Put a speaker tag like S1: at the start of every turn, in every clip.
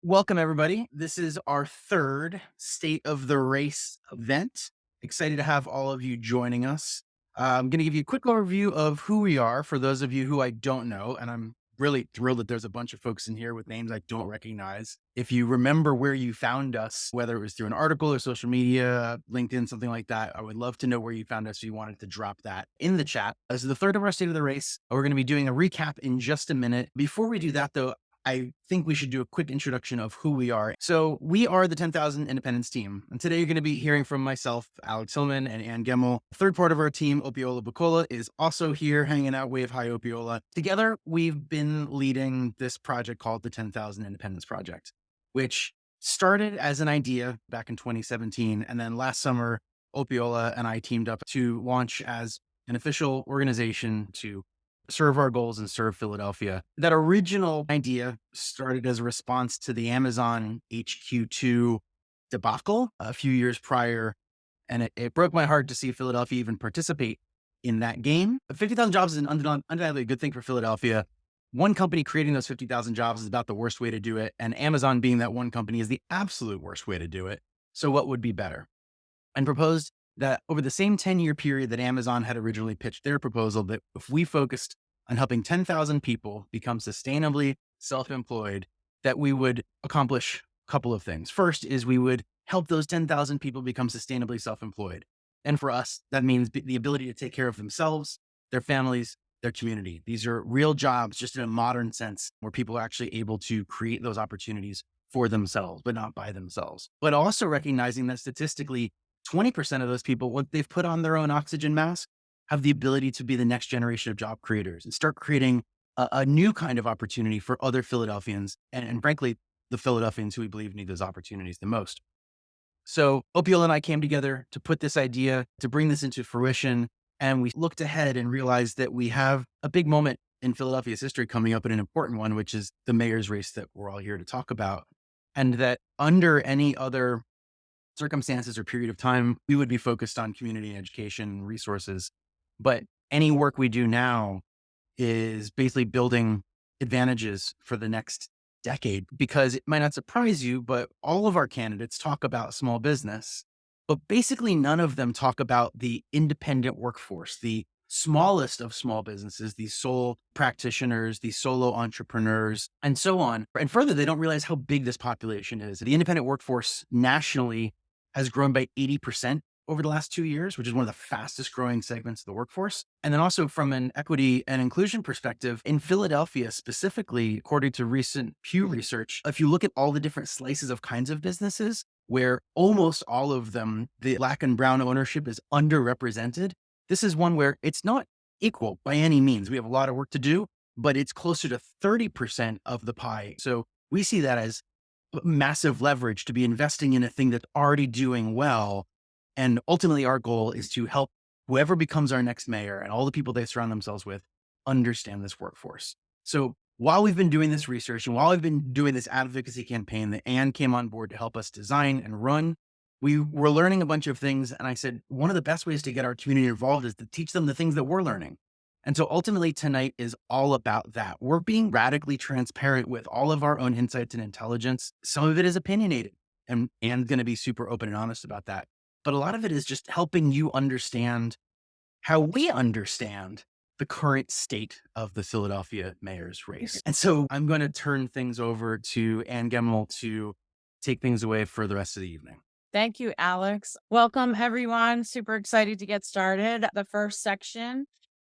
S1: Welcome, everybody. This is our third State of the Race event. Excited to have all of you joining us. I'm going to give you a quick overview of who we are for those of you who I don't know. And I'm really thrilled that there's a bunch of folks in here with names I don't recognize. If you remember where you found us, whether it was through an article or social media, LinkedIn, something like that, I would love to know where you found us. If you wanted to drop that in the chat. This is the third of our State of the Race. We're going to be doing a recap in just a minute. Before we do that, though, I think we should do a quick introduction of who we are. So we are the 10,000 Independence team. And today you're going to be hearing from myself, Alex Hillman, and Ann Gemmel. Third part of our team, Opiola Bucola, is also here hanging out. Wave High Opiola. Together, we've been leading this project called the 10,000 Independence Project, which started as an idea back in 2017. And then last summer, Opiola and I teamed up to launch as an official organization to serve our goals and serve Philadelphia. That original idea started as a response to the Amazon HQ2 debacle a few years prior. And it broke my heart to see Philadelphia even participate in that game. But 50,000 jobs is undeniably a good thing for Philadelphia. One company creating those 50,000 jobs is about the worst way to do it. And Amazon being that one company is the absolute worst way to do it. So what would be better? And proposed that over the same 10-year period that Amazon had originally pitched their proposal, that if we focused on helping 10,000 people become sustainably self-employed, that we would accomplish a couple of things. First is we would help those 10,000 people become sustainably self-employed. And for us, that means the ability to take care of themselves, their families, their community. These are real jobs, just in a modern sense, where people are actually able to create those opportunities for themselves, but not by themselves. But also recognizing that statistically, 20% of those people, what they've put on their own oxygen mask, have the ability to be the next generation of job creators and start creating a new kind of opportunity for other Philadelphians. And frankly, the Philadelphians who we believe need those opportunities the most. So Opiola and I came together to put this idea, to bring this into fruition. And we looked ahead and realized that we have a big moment in Philadelphia's history coming up, and an important one, which is the mayor's race that we're all here to talk about. And that under any other circumstances or period of time, we would be focused on community and education resources. But any work we do now is basically building advantages for the next decade, because it might not surprise you, but all of our candidates talk about small business, but basically none of them talk about the independent workforce, the smallest of small businesses, these sole practitioners, these solo entrepreneurs, and so on. And further, they don't realize how big this population is. The independent workforce nationally has grown by 80% over the last 2 years, which is one of the fastest growing segments of the workforce. And then also from an equity and inclusion perspective, in Philadelphia specifically, according to recent Pew research, if you look at all the different slices of kinds of businesses, where almost all of them, the Black and brown ownership is underrepresented, this is one where it's not equal by any means. We have a lot of work to do, but it's closer to 30% of the pie. So we see that as massive leverage to be investing in a thing that's already doing well. And ultimately, our goal is to help whoever becomes our next mayor and all the people they surround themselves with understand this workforce. So while we've been doing this research and while we've been doing this advocacy campaign that Anne came on board to help us design and run, we were learning a bunch of things. And I said, one of the best ways to get our community involved is to teach them the things that we're learning. And so ultimately tonight is all about that. We're being radically transparent with all of our own insights and intelligence. Some of it is opinionated, and Anne's going to be super open and honest about that. But a lot of it is just helping you understand how we understand the current state of the Philadelphia mayor's race. And so I'm going to turn things over to Ann Gemmel to take things away for the rest of the evening.
S2: Thank you, Alex. Welcome, everyone. Super excited to get started. The first section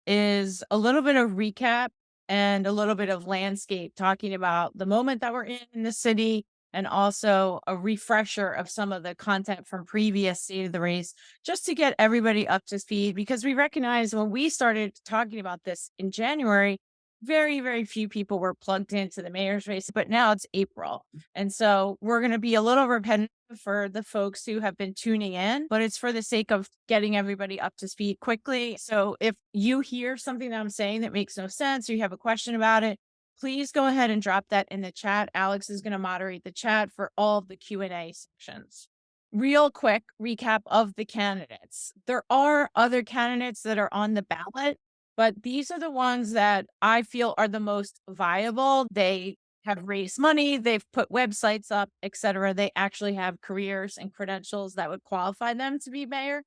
S2: is a little bit of recap and a little bit of landscape, talking about the moment that we're in the city, and also a refresher of some of the content from previous State of the Race, just to get everybody up to speed, because we recognize when we started talking about this in January, very, very few people were plugged into the mayor's race, but now it's April. And so we're going to be a little repetitive for the folks who have been tuning in, but it's for the sake of getting everybody up to speed quickly. So if you hear something that I'm saying that makes no sense, or you have a question about it, please go ahead and drop that in the chat. Alex is going to moderate the chat for all of the Q&A sections. Real quick recap of the candidates. There are other candidates that are on the ballot, but these are the ones that I feel are the most viable. They have raised money, they've put websites up, etc. They actually have careers and credentials that would qualify them to be mayor.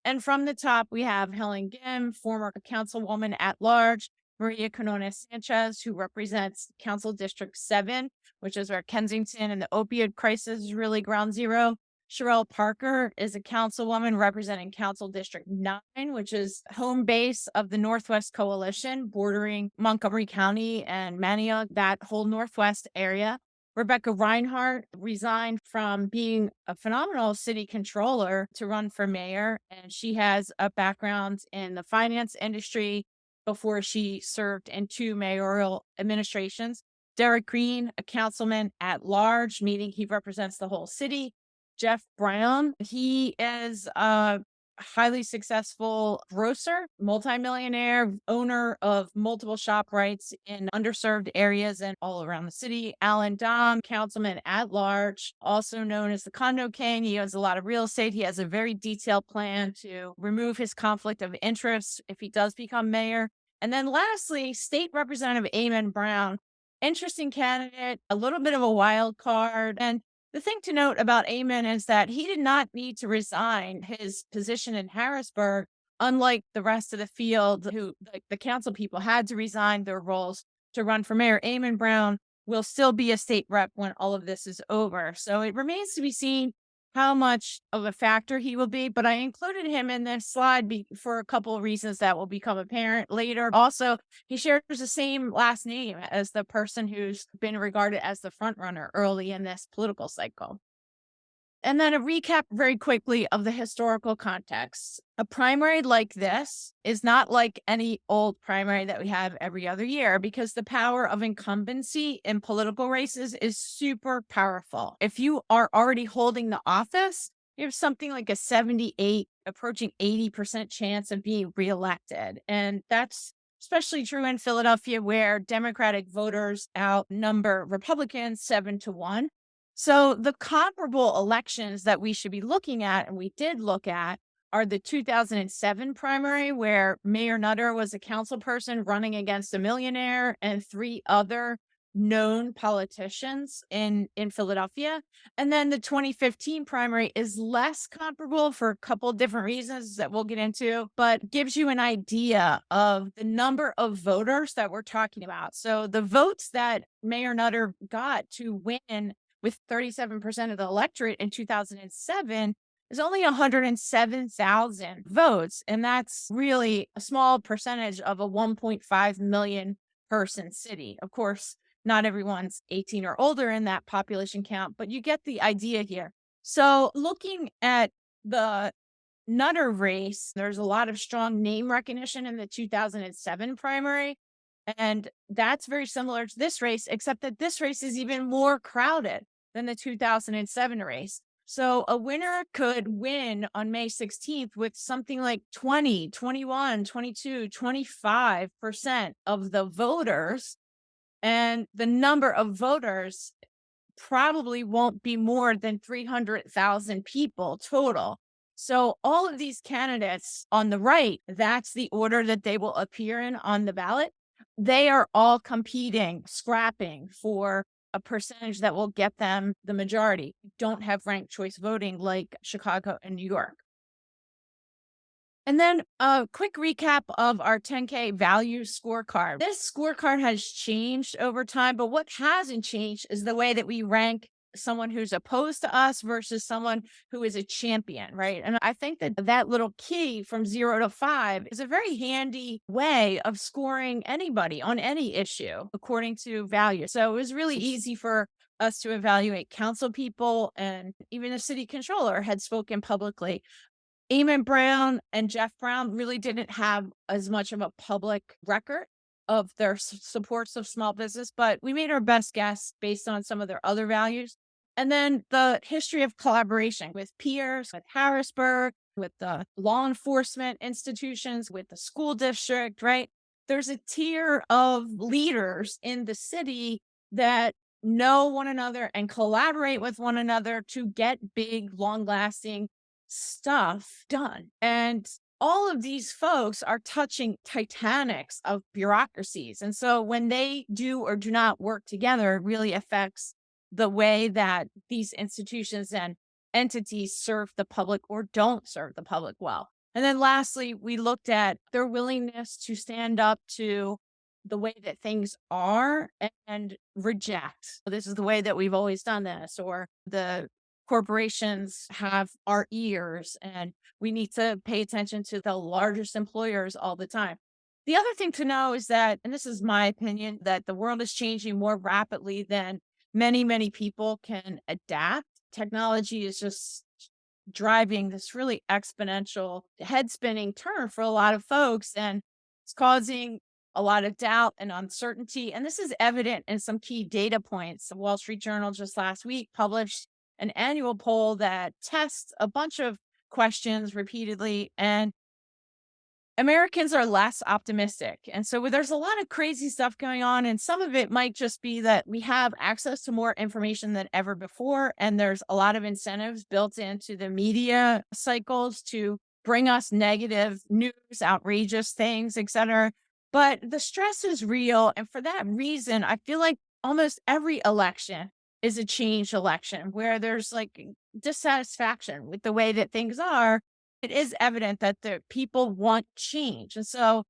S2: And from the top, we have Helen Gim, former councilwoman at large, Maria Canones Sanchez, who represents Council District 7, which is where Kensington and the opioid crisis is really ground zero. Sherelle Parker is a councilwoman representing Council District 9, which is home base of the Northwest Coalition, bordering Montgomery County and Manioc, that whole Northwest area. Rebecca Reinhardt resigned from being a phenomenal city controller to run for mayor, and she has a background in the finance industry before she served in two mayoral administrations. Derek Green, a councilman at large, meaning he represents the whole city. Jeff Brown, he is a highly successful grocer, multimillionaire, owner of multiple shop rights in underserved areas and all around the city. Alan Dom, councilman at large, also known as the Condo King. He owns a lot of real estate. He has a very detailed plan to remove his conflict of interest if he does become mayor. And then lastly, State Representative Eamon Brown, interesting candidate, a little bit of a wild card. And the thing to note about Amen is that he did not need to resign his position in Harrisburg, unlike the rest of the field, who, like the council people, had to resign their roles to run for mayor. Amen Brown will still be a state rep when all of this is over. So it remains to be seen how much of a factor he will be, but I included him in this slide for a couple of reasons that will become apparent later. Also, he shares the same last name as the person who's been regarded as the front runner early in this political cycle. And then a recap very quickly of the historical context. A primary like this is not like any old primary that we have every other year because the power of incumbency in political races is super powerful. If you are already holding the office, you have something like a 78, approaching 80% chance of being reelected. And that's especially true in Philadelphia, where Democratic voters outnumber Republicans 7-1. So the comparable elections that we should be looking at, and we did look at, are the 2007 primary, where Mayor Nutter was a council person running against a millionaire and three other known politicians in Philadelphia. And then the 2015 primary is less comparable for a couple different reasons that we'll get into, but gives you an idea of the number of voters that we're talking about. So the votes that Mayor Nutter got to win with 37% of the electorate in 2007 is only 107,000 votes. And that's really a small percentage of a 1.5 million person city. Of course, not everyone's 18 or older in that population count, but you get the idea here. So looking at the Nutter race, there's a lot of strong name recognition in the 2007 primary. And that's very similar to this race, except that this race is even more crowded than the 2007 race. So a winner could win on May 16th with something like 20, 21, 22, 25% of the voters. And the number of voters probably won't be more than 300,000 people total. So all of these candidates on the right, that's the order that they will appear in on the ballot. They are all competing, scrapping for a percentage that will get them the majority. Don't have ranked choice voting like Chicago and New York. And then a quick recap of our 10K value scorecard. This scorecard has changed over time, but what hasn't changed is the way that we rank someone who's opposed to us versus someone who is a champion, right? And I think that that little key from 0 to 5 is a very handy way of scoring anybody on any issue according to value. So it was really easy for us to evaluate council people, and even the city controller had spoken publicly. Eamon Brown and Jeff Brown really didn't have as much of a public record of their supports of small business, but we made our best guess based on some of their other values. And then the history of collaboration with peers, with Harrisburg, with the law enforcement institutions, with the school district, right? There's a tier of leaders in the city that know one another and collaborate with one another to get big, long lasting stuff done. And all of these folks are touching titanics of bureaucracies. And so when they do or do not work together, it really affects the way that these institutions and entities serve the public or don't serve the public well. And then lastly, we looked at their willingness to stand up to the way that things are and reject. This is the way that we've always done this, or the corporations have our ears and we need to pay attention to the largest employers all the time. The other thing to know is that, and this is my opinion, that the world is changing more rapidly than many people can adapt. Technology is just driving this really exponential head spinning turn for a lot of folks. And it's causing a lot of doubt and uncertainty. And this is evident in some key data points. The Wall Street Journal just last week published an annual poll that tests a bunch of questions repeatedly. And Americans are less optimistic. And so there's a lot of crazy stuff going on. And some of it might just be that we have access to more information than ever before. And there's a lot of incentives built into the media cycles to bring us negative news, outrageous things, et cetera. But the stress is real. And for that reason, I feel like almost every election is a change election where there's like dissatisfaction with the way that things are. It is evident that the people want change. And so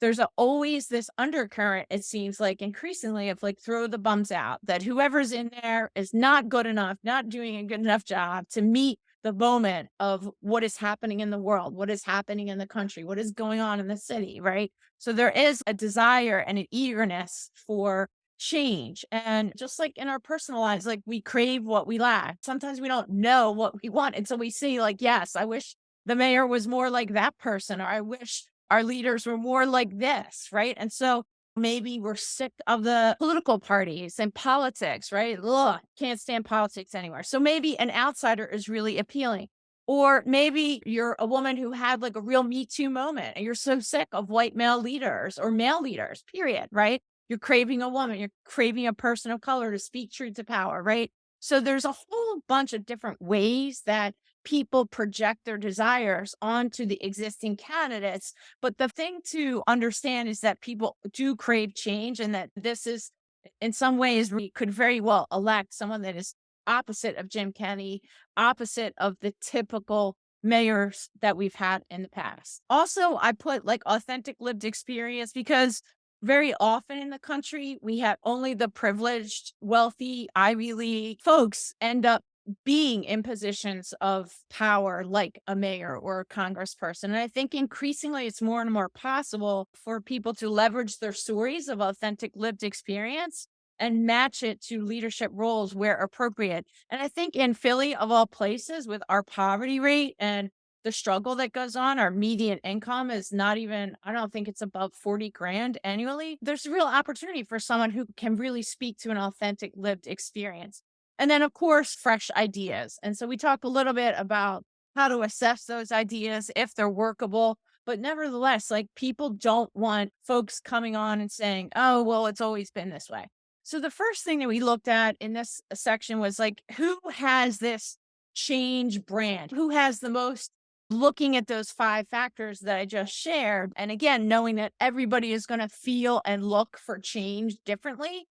S2: there's always this undercurrent, it seems like increasingly, of like throw the bums out, that whoever's in there is not good enough, not doing a good enough job to meet the moment of what is happening in the world, what is happening in the country, what is going on in the city, right? So there is a desire and an eagerness for change. And just like in our personal lives, like we crave what we lack. Sometimes we don't know what we want until we see, like, yes, I wish the mayor was more like that person, or I wish our leaders were more like this, right? And so maybe we're sick of the political parties and politics, right? Ugh, can't stand politics anymore. So maybe an outsider is really appealing. Or maybe you're a woman who had like a real Me Too moment and you're so sick of white male leaders or male leaders, period, right? You're craving a woman, you're craving a person of color to speak truth to power, right? So there's a whole bunch of different ways that people project their desires onto the existing candidates. But the thing to understand is that people do crave change, and that this is, in some ways, we could very well elect someone that is opposite of Jim Kenney, opposite of the typical mayors that we've had in the past. Also, I put like authentic lived experience because very often in the country, we have only the privileged, wealthy, Ivy League folks end up being in positions of power like a mayor or a congressperson. And I think increasingly it's more and more possible for people to leverage their stories of authentic lived experience and match it to leadership roles where appropriate. And I think in Philly, of all places, with our poverty rate and the struggle that goes on, our median income is not even, I don't think it's above 40 grand annually. There's real opportunity for someone who can really speak to an authentic lived experience. And then, of course, fresh ideas. And so we talk a little bit about how to assess those ideas if they're workable. But nevertheless, like people don't want folks coming on and saying, oh, well, it's always been this way. So the first thing that we looked at in this section was like, who has this change brand? Who has the most, looking at those five factors that I just shared? And again, knowing that everybody is going to feel and look for change differently,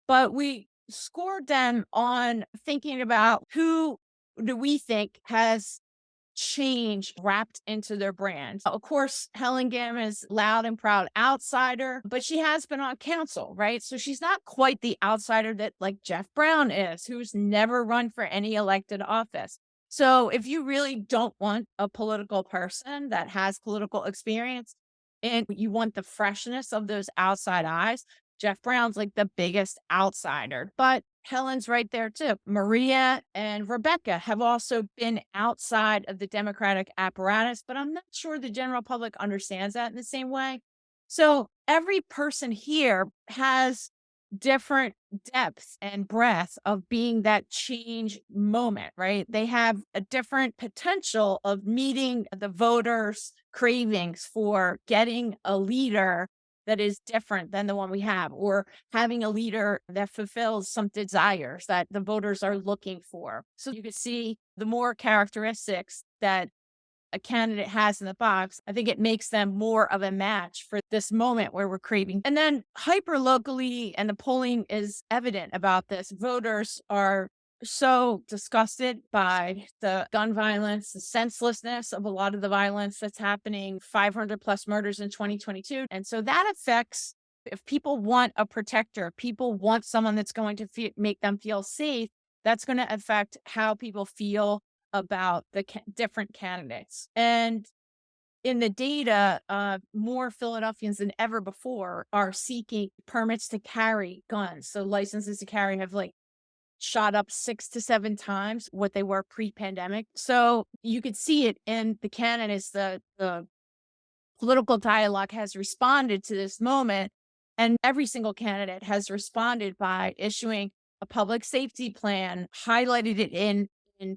S2: but we scored them on thinking about who do we think has change wrapped into their brand. Of course, Helen Gam is loud and proud outsider, but she has been on council, right? So she's not quite the outsider that like Jeff Brown is, who's never run for any elected office. So if you really don't want a political person that has political experience and you want the freshness of those outside eyes, Jeff Brown's like the biggest outsider, but Helen's right there too. Maria and Rebecca have also been outside of the Democratic apparatus, but I'm not sure the general public understands that in the same way. So every person here has different depth and breadth of being that change moment, right? They have a different potential of meeting the voters' cravings for getting a leader that is different than the one we have, or having a leader that fulfills some desires that the voters are looking for. So you can see the more characteristics that a candidate has in the box, I think it makes them more of a match for this moment where we're craving. And then hyper locally, and the polling is evident about this, voters are so disgusted by the gun violence, the senselessness of a lot of the violence that's happening, 500 plus murders in 2022. And so that affects, if people want a protector, people want someone that's going to make them feel safe, that's going to affect how people feel about the different candidates. And in the data, more Philadelphians than ever before are seeking permits to carry guns. So licenses to carry have like shot up 6 to 7 times what they were pre-pandemic. So you could see it in the candidates, the political dialogue has responded to this moment, and every single candidate has responded by issuing a public safety plan, highlighted it in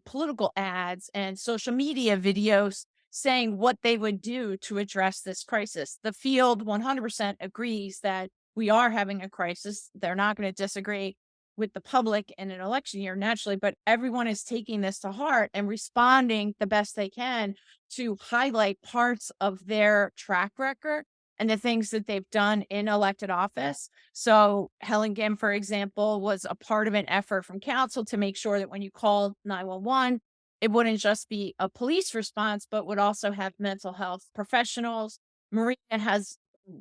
S2: political ads and social media videos saying what they would do to address this crisis. The field 100% agrees that we are having a crisis. They're not going to disagree with the public in an election year naturally, but everyone is taking this to heart and responding the best they can to highlight parts of their track record and the things that they've done in elected office. So Helen Gim, for example, was a part of an effort from council to make sure that when you called 911, it wouldn't just be a police response, but would also have mental health professionals. Maria has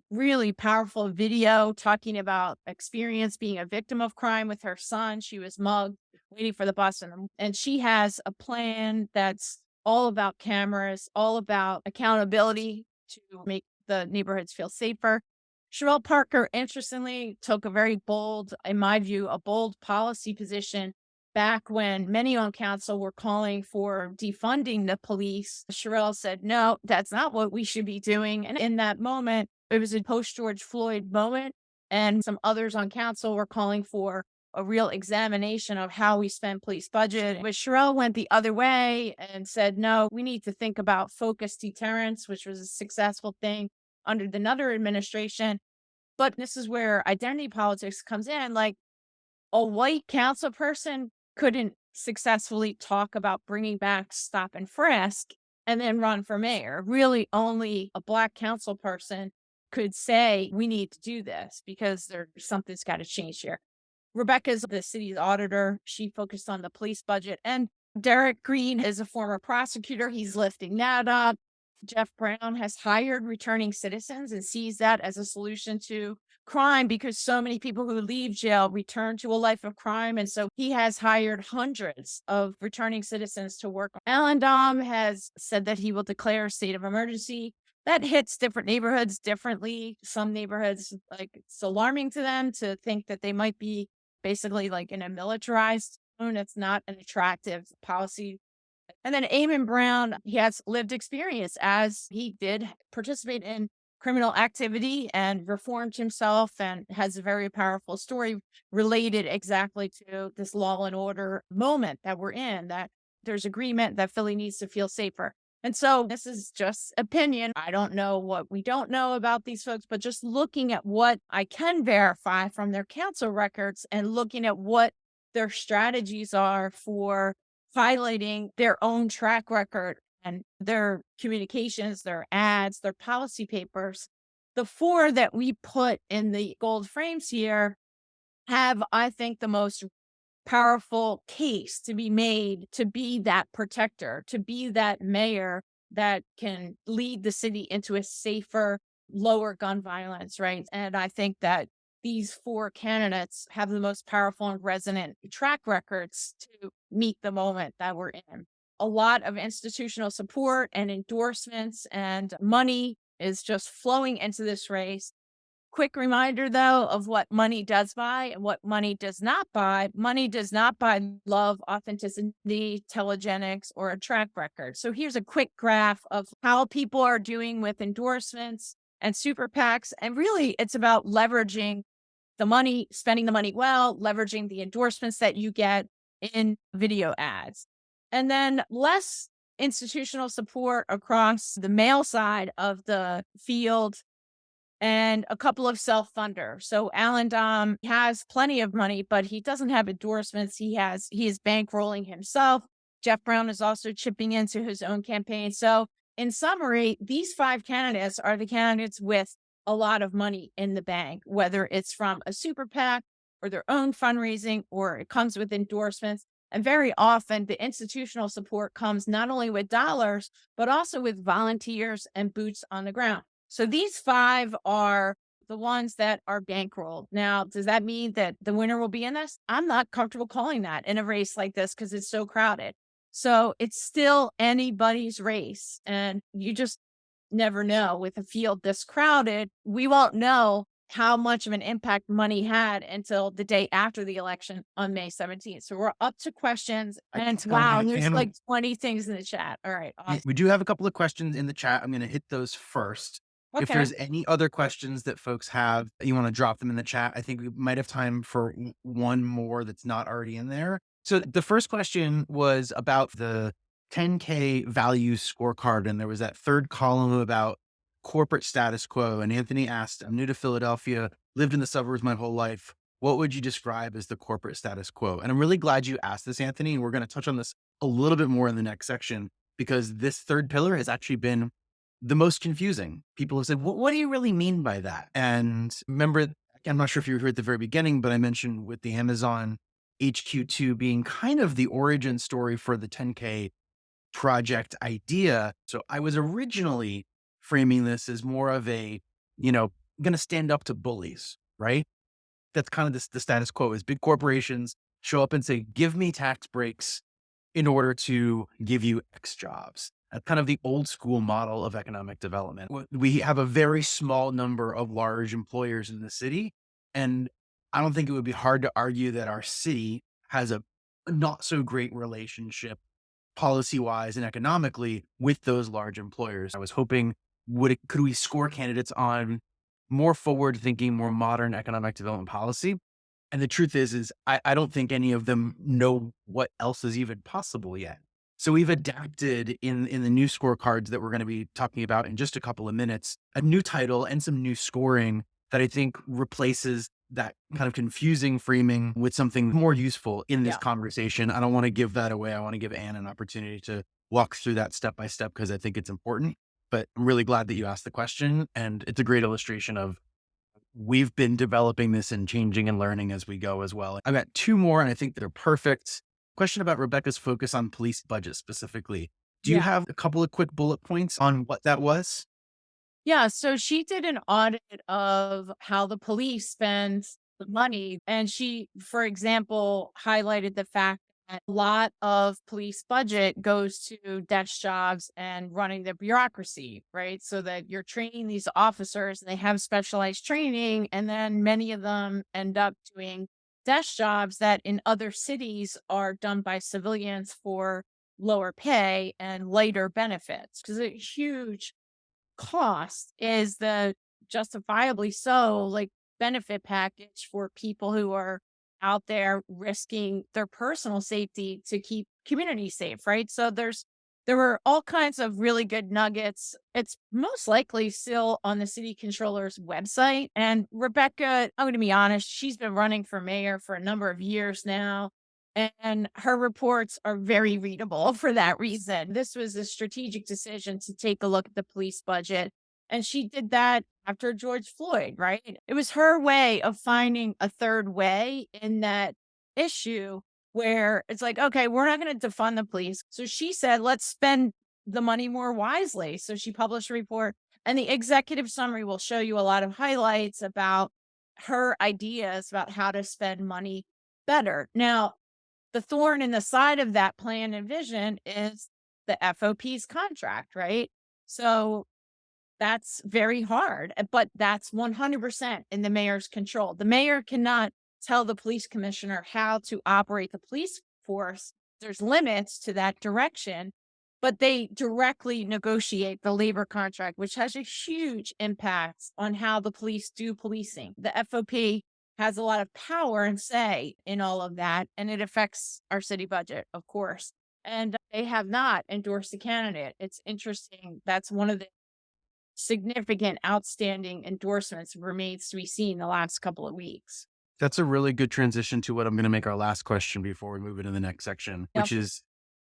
S2: really powerful video talking about experience being a victim of crime with her son. She was mugged waiting for the bus, and she has a plan that's all about cameras, all about accountability to make the neighborhoods feel safer. Sherelle Parker, interestingly, took a very bold, in my view, a bold policy position back when many on council were calling for defunding the police. Sherelle said, no, that's not what we should be doing. And in that moment, it was a post George Floyd moment, and some others on council were calling for a real examination of how we spend police budget. But Sherelle went the other way and said, no, we need to think about focused deterrence, which was a successful thing under the Nutter administration. But this is where identity politics comes in. Like, a white council person couldn't successfully talk about bringing back stop and frisk and then run for mayor. Really, only a black council person could say, we need to do this because there's something's got to change here. Rebecca's the city's auditor. She focused on the police budget. And Derek Green is a former prosecutor. He's lifting that up. Jeff Brown has hired returning citizens and sees that as a solution to crime because so many people who leave jail return to a life of crime. And so he has hired hundreds of returning citizens to work. Alan Dom has said that he will declare a state of emergency. That hits different neighborhoods differently. Some neighborhoods, like, it's alarming to them to think that they might be basically like in a militarized zone. It's not an attractive policy. And then Eamon Brown, he has lived experience as he did participate in criminal activity and reformed himself and has a very powerful story related exactly to this law and order moment that we're in, that there's agreement that Philly needs to feel safer. And so this is just opinion. I don't know what we don't know about these folks, but just looking at what I can verify from their council records and looking at what their strategies are for highlighting their own track record and their communications, their ads, their policy papers. The four that we put in the gold frames here have, I think, the most powerful case to be made to be that protector, to be that mayor that can lead the city into a safer, lower gun violence, right? And I think that these four candidates have the most powerful and resonant track records to meet the moment that we're in. A lot of institutional support and endorsements and money is just flowing into this race. Quick reminder, though, of what money does buy and what money does not buy. Money does not buy love, authenticity, telegenics, or a track record. So here's a quick graph of how people are doing with endorsements and super PACs. And really, it's about leveraging the money, spending the money well, leveraging the endorsements that you get in video ads. And then less institutional support across the male side of the field and a couple of self-funders. So Alan Dom has plenty of money, but he doesn't have endorsements. He is bankrolling himself. Jeff Brown is also chipping into his own campaign. So in summary, these 5 candidates are the candidates with a lot of money in the bank, whether it's from a super PAC or their own fundraising, or it comes with endorsements. And very often, the institutional support comes not only with dollars, but also with volunteers and boots on the ground. So these 5 are the ones that are bankrolled. Now, does that mean that the winner will be in this? I'm not comfortable calling that in a race like this because it's so crowded. So it's still anybody's race. And you just never know with a field this crowded. We won't know how much of an impact money had until the day after the election on May 17th. So we're up to questions. And wow, there's like 20 things in the chat. All right.
S1: Yeah,
S2: Awesome.
S1: we do have a couple of questions in the chat. I'm going to hit those first. If
S2: Okay.
S1: there's any other questions that folks have, you want to drop them in the chat. I think we might have time for one more that's not already in there. So the first question was about the 10K value scorecard. And there was that third column about corporate status quo. And Anthony asked, I'm new to Philadelphia, lived in the suburbs my whole life. What would you describe as the corporate status quo? And I'm really glad you asked this, Anthony. And we're going to touch on this a little bit more in the next section, because this third pillar has actually been the most confusing. People have said, what do you really mean by that? And remember, I'm not sure if you were here at the very beginning, but I mentioned with the Amazon HQ2 being kind of the origin story for the 10K project idea. So I was originally framing this as more of a, going to stand up to bullies, right? That's kind of the status quo is big corporations show up and say, give me tax breaks in order to give you X jobs. That's kind of the old school model of economic development. We have a very small number of large employers in the city. And I don't think it would be hard to argue that our city has a not so great relationship policy wise and economically with those large employers. I was hoping, could we score candidates on more forward thinking, more modern economic development policy? And the truth is I don't think any of them know what else is even possible yet. So we've adapted in the new scorecards that we're going to be talking about in just a couple of minutes, a new title and some new scoring that I think replaces that kind of confusing framing with something more useful in this
S2: Yeah.
S1: conversation. I don't want to give that away. I want to give Anne an opportunity to walk through that step by step because I think it's important. But I'm really glad that you asked the question. And it's a great illustration of we've been developing this and changing and learning as we go as well. I've got two more and I think they're perfect. Question about Rebecca's focus on police budget specifically. Do you
S2: Yeah.
S1: have a couple of quick bullet points on what that was?
S2: Yeah, so she did an audit of how the police spends the money. And she, for example, highlighted the fact that a lot of police budget goes to desk jobs and running the bureaucracy, right? So that you're training these officers and they have specialized training. And then many of them end up doing desk jobs that in other cities are done by civilians for lower pay and lighter benefits because a huge cost is the justifiably so, like, benefit package for people who are out there risking their personal safety to keep community safe, right? So there were all kinds of really good nuggets. It's most likely still on the city controller's website. And Rebecca, I'm going to be honest, she's been running for mayor for a number of years now. And her reports are very readable for that reason. This was a strategic decision to take a look at the police budget. And she did that after George Floyd, right? It was her way of finding a third way in that issue where it's like, okay, we're not going to defund the police. So she said, let's spend the money more wisely. So she published a report, and the executive summary will show you a lot of highlights about her ideas about how to spend money better. Now, the thorn in the side of that plan and vision is the FOP's contract, right? So that's very hard, but that's 100% in the mayor's control. The mayor cannot tell the police commissioner how to operate the police force. There's limits to that direction, but they directly negotiate the labor contract, which has a huge impact on how the police do policing. The FOP has a lot of power and say in all of that, and it affects our city budget, of course. And they have not endorsed a candidate. It's interesting. That's one of the significant outstanding endorsements remains to be seen the last couple of weeks.
S1: That's a really good transition to what I'm going to make our last question before we move into the next section,
S2: Yep.
S1: which is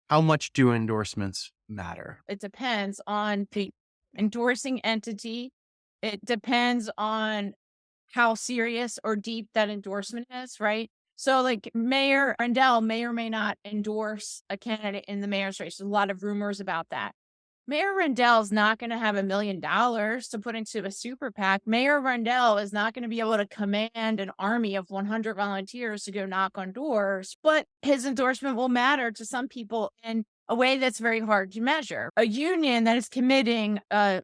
S1: How much do endorsements matter?
S2: It depends on the endorsing entity. It depends on how serious or deep that endorsement is, right? So, like Mayor Rendell may or may not endorse a candidate in the mayor's race. There's a lot of rumors about that. Mayor Rendell's not going to have $1 million to put into a super PAC. Mayor Rendell is not going to be able to command an army of 100 volunteers to go knock on doors, but his endorsement will matter to some people in a way that's very hard to measure. A union that is committing a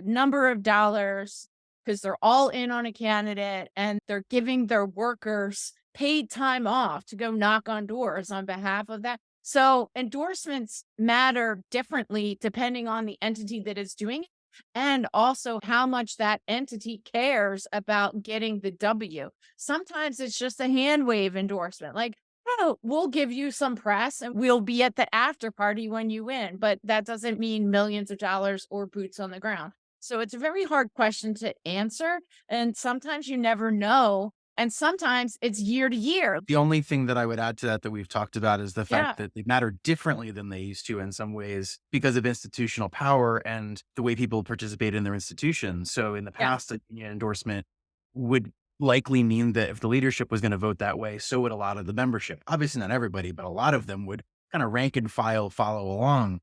S2: number of dollars because they're all in on a candidate and they're giving their workers paid time off to go knock on doors on behalf of that. So endorsements matter differently depending on the entity that is doing it and also how much that entity cares about getting the W. Sometimes it's just a hand wave endorsement, like, oh, we'll give you some press and we'll be at the after party when you win. But that doesn't mean millions of dollars or boots on the ground. So it's a very hard question to answer. And sometimes you never know. And sometimes it's year to year.
S1: The only thing that I would add to that we've talked about is the fact
S2: Yeah.
S1: that they matter differently than they used to in some ways because of institutional power and the way people participate in their institutions. So in the
S2: Yeah.
S1: past, a union endorsement would likely mean that if the leadership was going to vote that way, so would a lot of the membership. Obviously, not everybody, but a lot of them would kind of rank and file follow along.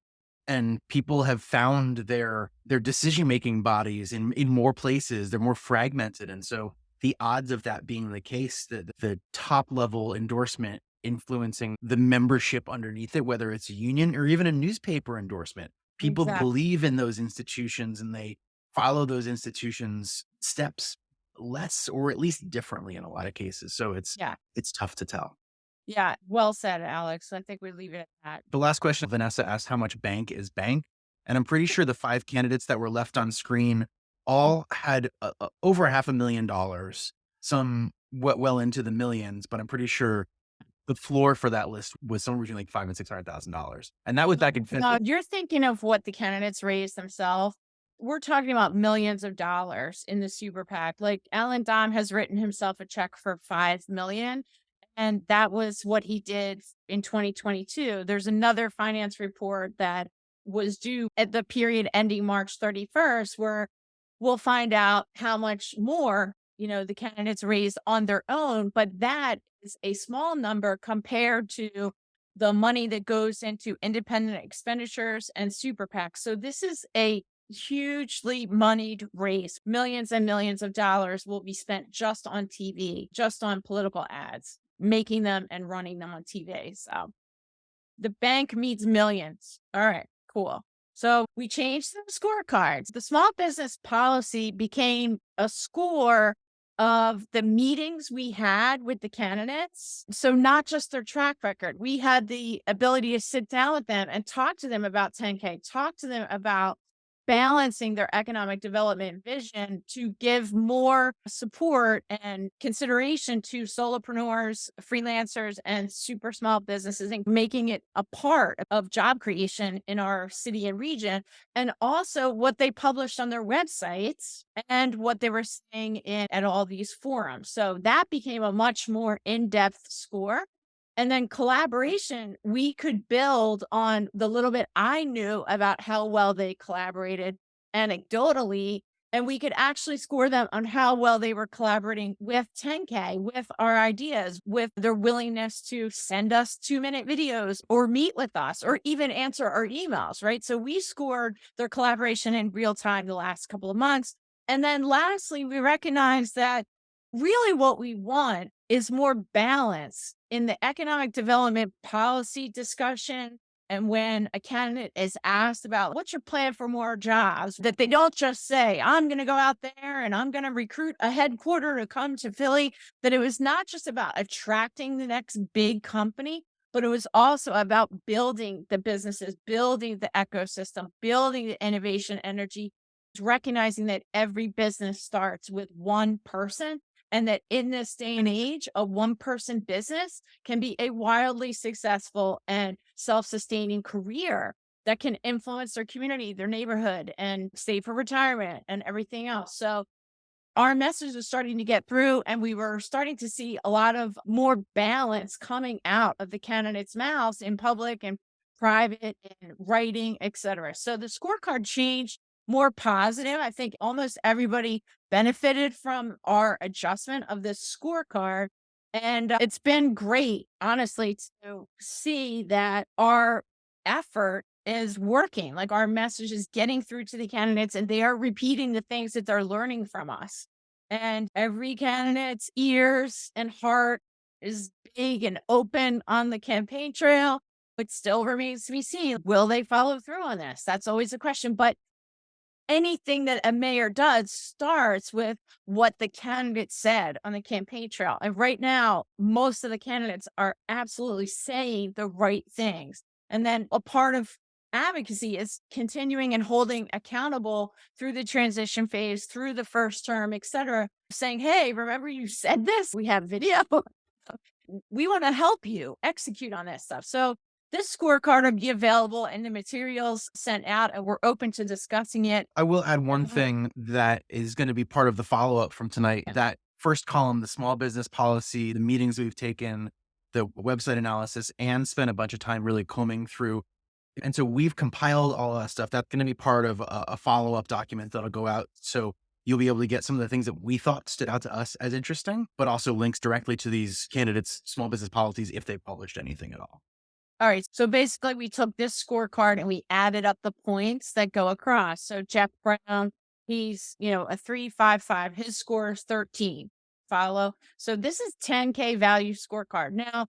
S1: And people have found their decision making bodies in more places. They're more fragmented, and so the odds of that being the case, the top level endorsement influencing the membership underneath it, whether it's a union or even a newspaper endorsement. People
S2: Exactly.
S1: believe in those institutions and they follow those institutions' steps less or at least differently in a lot of cases. So
S2: Yeah.
S1: it's tough to tell.
S2: Yeah. Well said, Alex. I think we leave it at that.
S1: The last question Vanessa asked how much bank is bank, and I'm pretty sure the 5 candidates that were left on screen all had over $500,000, some well into the millions, but I'm pretty sure the floor for that list was somewhere between like 5 and $600,000, and that was back in
S2: No,
S1: February.
S2: you're thinking of what the candidates raised themselves. We're talking about millions of dollars in the super PAC. Like Alan Dom has written himself a check for 5 million, and that was what he did in 2022. There's another finance report that was due at the period ending March 31st, where we'll find out how much more, the candidates raised on their own. But that is a small number compared to the money that goes into independent expenditures and super PACs. So this is a hugely moneyed race. Millions and millions of dollars will be spent just on TV, just on political ads, making them and running them on TV. So the bank means millions. All right, cool. So we changed the scorecards. The small business policy became a score of the meetings we had with the candidates. So not just their track record. We had the ability to sit down with them and talk to them about 10K, talk to them about balancing their economic development vision to give more support and consideration to solopreneurs, freelancers, and super small businesses, and making it a part of job creation in our city and region. And also what they published on their websites and what they were saying in at all these forums. So that became a much more in-depth score. And then collaboration, we could build on the little bit I knew about how well they collaborated anecdotally, and we could actually score them on how well they were collaborating with 10K, with our ideas, with their willingness to send us 2-minute videos or meet with us or even answer our emails, right? So we scored their collaboration in real time the last couple of months. And then lastly, we recognized that really what we want is more balance in the economic development policy discussion. And when a candidate is asked about what's your plan for more jobs, that they don't just say, I'm going to go out there and I'm going to recruit a headquarter to come to Philly, that it was not just about attracting the next big company, but it was also about building the businesses, building the ecosystem, building the innovation energy, recognizing that every business starts with one person and that in this day and age, a one person business can be a wildly successful and self sustaining career that can influence their community, their neighborhood, and save for retirement and everything else. So, our message was starting to get through, and we were starting to see a lot of more balance coming out of the candidates' mouths in public and private and writing, etc. So the scorecard changed more positive. I think almost everybody benefited from our adjustment of this scorecard. And it's been great, honestly, to see that our effort is working. Like our message is getting through to the candidates and they are repeating the things that they're learning from us. And every candidate's ears and heart is big and open on the campaign trail. It still remains to be seen. Will they follow through on this? That's always a question. But anything that a mayor does starts with what the candidate said on the campaign trail. And right now, most of the candidates are absolutely saying the right things. And then a part of advocacy is continuing and holding accountable through the transition phase, through the first term, et cetera, saying, hey, remember you said this? We have video. We want to help you execute on that stuff. So this scorecard will be available and the materials sent out, and we're open to discussing it.
S1: I will add one
S2: Mhm.
S1: thing that is going to be part of the follow up from tonight.
S2: Yeah.
S1: That first column, the small business policy, the meetings we've taken, the website analysis, and spent a bunch of time really combing through. And so we've compiled all of that stuff. That's going to be part of a follow up document that'll go out. So you'll be able to get some of the things that we thought stood out to us as interesting, but also links directly to these candidates' small business policies if they published anything at all.
S2: All right. So basically, we took this scorecard and we added up the points that go across. So Jeff Brown, he's, a 355. His score is 13. Follow. So this is 10K value scorecard. Now,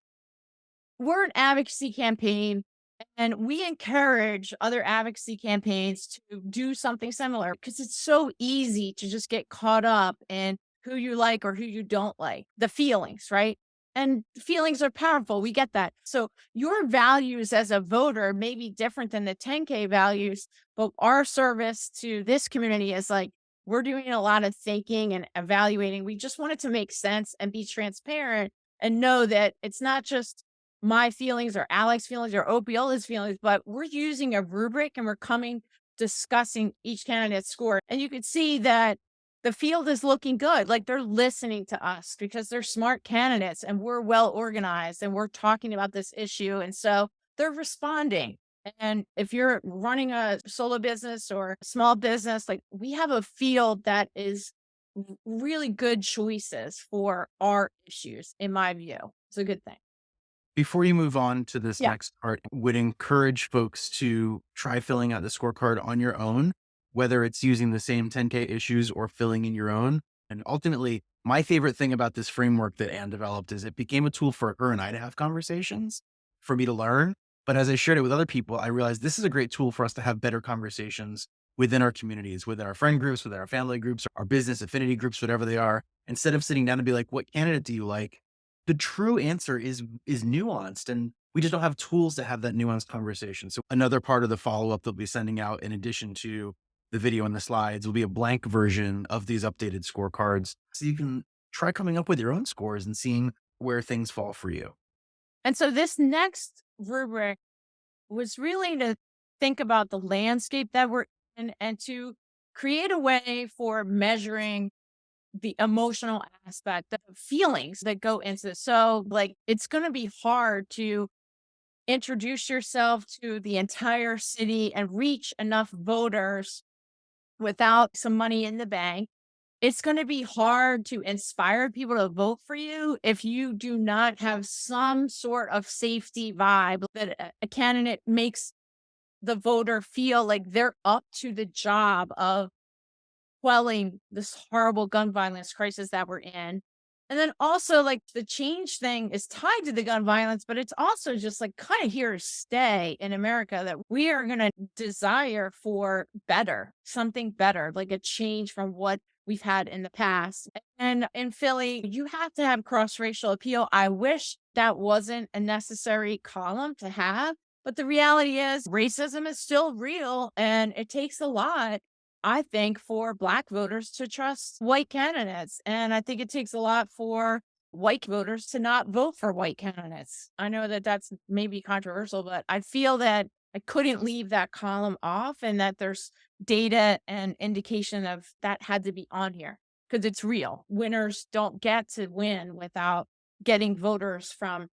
S2: we're an advocacy campaign and we encourage other advocacy campaigns to do something similar because it's so easy to just get caught up in who you like or who you don't like, the feelings, right? And feelings are powerful. We get that. So your values as a voter may be different than the 10K values, but our service to this community is like we're doing a lot of thinking and evaluating. We just want it to make sense and be transparent and know that it's not just my feelings or Alex's feelings or Opiola's feelings, but we're using a rubric and we're discussing each candidate's score. And you could see that the field is looking good. Like they're listening to us because they're smart candidates and we're well organized and we're talking about this issue. And so they're responding. And if you're running a solo business or a small business, like we have a field that is really good choices for our issues, in my view. It's a good thing.
S1: Before you move on to this
S2: Yeah.
S1: next part, would encourage folks to try filling out the scorecard on your own, whether it's using the same 10K issues or filling in your own. And ultimately, my favorite thing about this framework that Anne developed is it became a tool for her and I to have conversations, for me to learn. But as I shared it with other people, I realized this is a great tool for us to have better conversations within our communities, within our friend groups, within our family groups, our business affinity groups, whatever they are. Instead of sitting down and be like, what candidate do you like? The true answer is nuanced, and we just don't have tools to have that nuanced conversation. So another part of the follow-up they'll be sending out in addition to the video and the slides will be a blank version of these updated scorecards. So you can try coming up with your own scores and seeing where things fall for you.
S2: And so this next rubric was really to think about the landscape that we're in and to create a way for measuring the emotional aspect, the feelings that go into this. So, like, it's going to be hard to introduce yourself to the entire city and reach enough voters without some money in the bank. It's going to be hard to inspire people to vote for you if you do not have some sort of safety vibe that a candidate makes the voter feel like they're up to the job of quelling this horrible gun violence crisis that we're in. And then also, like, the change thing is tied to the gun violence, but it's also just like kind of here to stay in America that we are going to desire for better, something better, like a change from what we've had in the past. And in Philly, you have to have cross racial appeal. I wish that wasn't a necessary column to have. But the reality is, racism is still real and it takes a lot, I think, for Black voters to trust white candidates. And I think it takes a lot for white voters to not vote for white candidates. I know that that's maybe controversial, but I feel that I couldn't leave that column off and that there's data and indication of that had to be on here because it's real. Winners don't get to win without getting voters from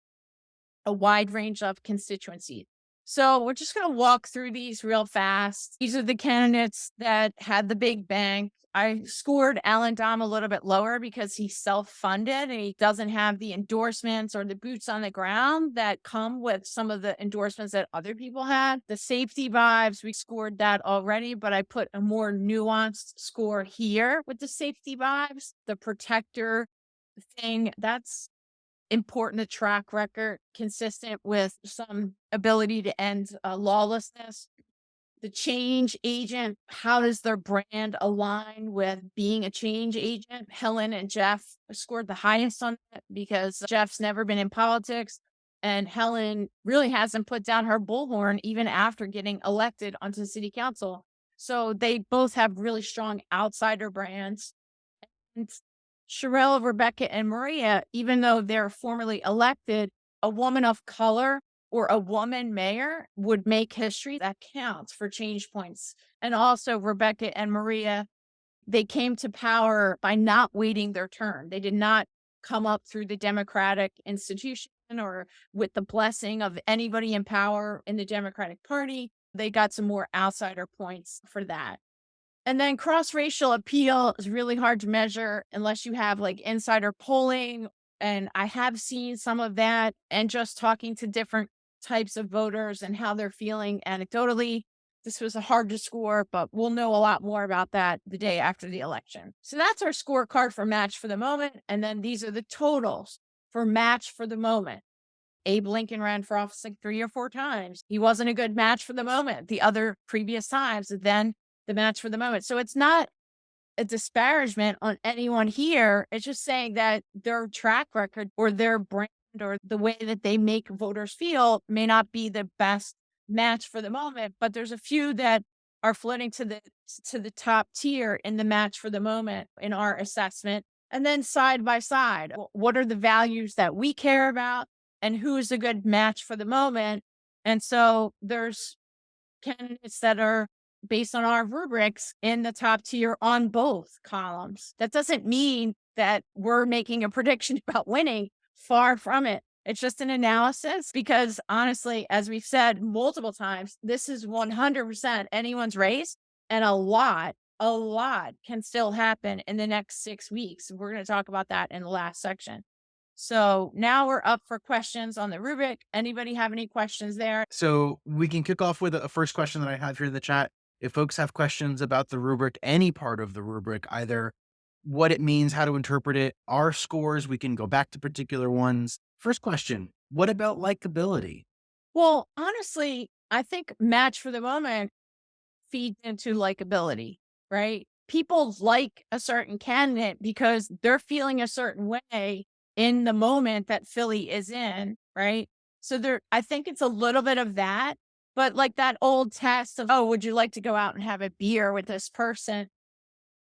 S2: a wide range of constituencies. So we're just going to walk through these real fast. These are the candidates that had the big bang. I scored Alan Dom a little bit lower because he's self-funded and he doesn't have the endorsements or the boots on the ground that come with some of the endorsements that other people had. The safety vibes, we scored that already, but I put a more nuanced score here with the safety vibes. The protector thing, that's important to track record, consistent with some ability to end lawlessness. The change agent, how does their brand align with being a change agent? Helen and Jeff scored the highest on it because Jeff's never been in politics. And Helen really hasn't put down her bullhorn even after getting elected onto city council. So they both have really strong outsider brands. And Sherelle, Rebecca, and Maria, even though they're formally elected, a woman of color or a woman mayor would make history. That counts for change points. And also, Rebecca and Maria, they came to power by not waiting their turn. They did not come up through the Democratic institution or with the blessing of anybody in power in the Democratic Party. They got some more outsider points for that. And then cross racial appeal is really hard to measure unless you have like insider polling. And I have seen some of that and just talking to different types of voters and how they're feeling anecdotally. This was a hard to score, but we'll know a lot more about that the day after the election. So that's our scorecard for match for the moment. And then these are the totals for match for the moment. Abe Lincoln ran for office like 3 or 4 times. He wasn't a good match for the moment the other previous times, and then the match for the moment. So it's not a disparagement on anyone here. It's just saying that their track record or their brand or the way that they make voters feel may not be the best match for the moment, but there's a few that are floating to the top tier in the match for the moment in our assessment. And then side by side, what are the values that we care about and who is a good match for the moment? And so there's candidates that are based on our rubrics in the top tier on both columns. That doesn't mean that we're making a prediction about winning. Far from it. It's just an analysis because honestly, as we've said multiple times, this is 100% anyone's race and a lot can still happen in the next 6 weeks. We're going to talk about that in the last section. So now we're up for questions on the rubric. Anybody have any questions there?
S1: So we can kick off with a first question that I have here in the chat. If folks have questions about the rubric, any part of the rubric, either what it means, how to interpret it, our scores, we can go back to particular ones. First question, what about likability?
S2: Well, honestly, I think match for the moment feeds into likability, right? People like a certain candidate because they're feeling a certain way in the moment that Philly is in, right? So there, I think it's a little bit of that, but like that old test of, oh, would you like to go out and have a beer with this person?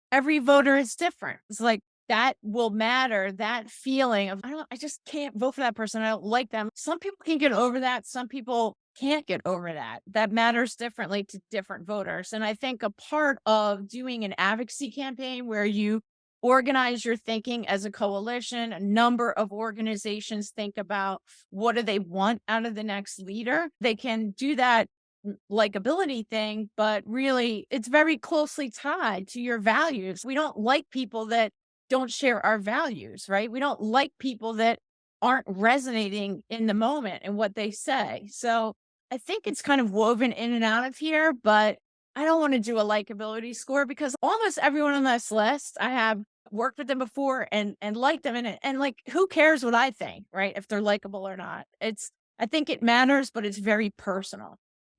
S2: Every voter is different. It's like that will matter. That feeling of, I just can't vote for that person. I don't like them. Some people can get over that. Some people can't get over that. That matters differently to different voters. And I think a part of doing an advocacy campaign where you organize your thinking as a coalition, a number of organizations think about what do they want out of the next leader. They can do that likability thing, but really it's very closely tied to your values. We don't like people that don't share our values, right? We don't like people that aren't resonating in the moment and what they say. So I think it's kind of woven in and out of here, but I don't want to do a likability score because almost everyone on this list I have worked with them before and liked them and like who cares what I think, right? If they're likable or not. It's I think it matters, but it's very personal.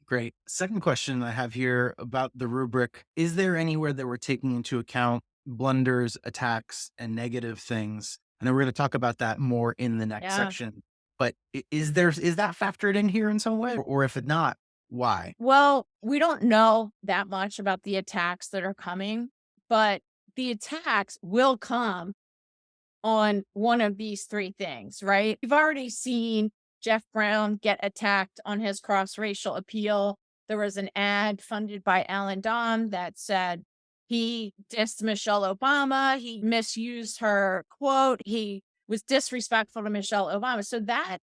S1: Great. Second question I have here about the rubric. Is there anywhere that we're taking into account blunders, attacks, and negative things? I know we're going to talk about that more in the next
S2: Yeah.
S1: section, but is that factored in here in some way? Or if it not, why?
S2: Well, we don't know that much about the attacks that are coming, but the attacks will come on one of these 3 things, right? We've already seen Jeff Brown get attacked on his cross-racial appeal. There was an ad funded by Alan Dom that said he dissed Michelle Obama, he misused her quote, he was disrespectful to Michelle Obama. So that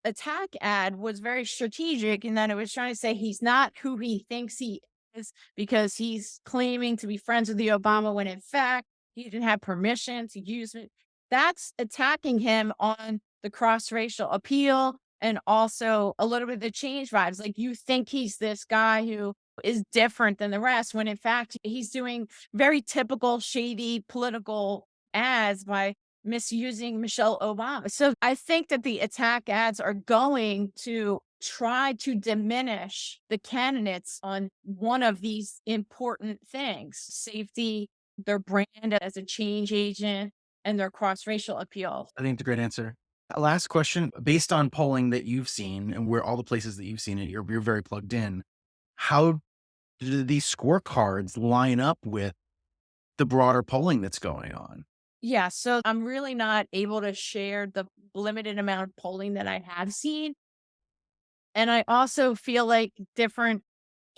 S2: attack ad was very strategic in that it was trying to say he's not who he thinks he is because he's claiming to be friends with the Obama when in fact he didn't have permission to use it. That's attacking him on the cross racial appeal and also a little bit of the change vibes. Like you think he's this guy who is different than the rest when in fact he's doing very typical shady political ads by misusing Michelle Obama. So I think that the attack ads are going to try to diminish the candidates on one of these important things: safety, their brand as a change agent, and their cross racial appeal.
S1: I think it's a great answer. Last question, based on polling that you've seen and where all the places that you've seen it, you're very plugged in. How do these scorecards line up with the broader polling that's going on?
S2: Yeah, so I'm really not able to share the limited amount of polling that I have seen. And I also feel like different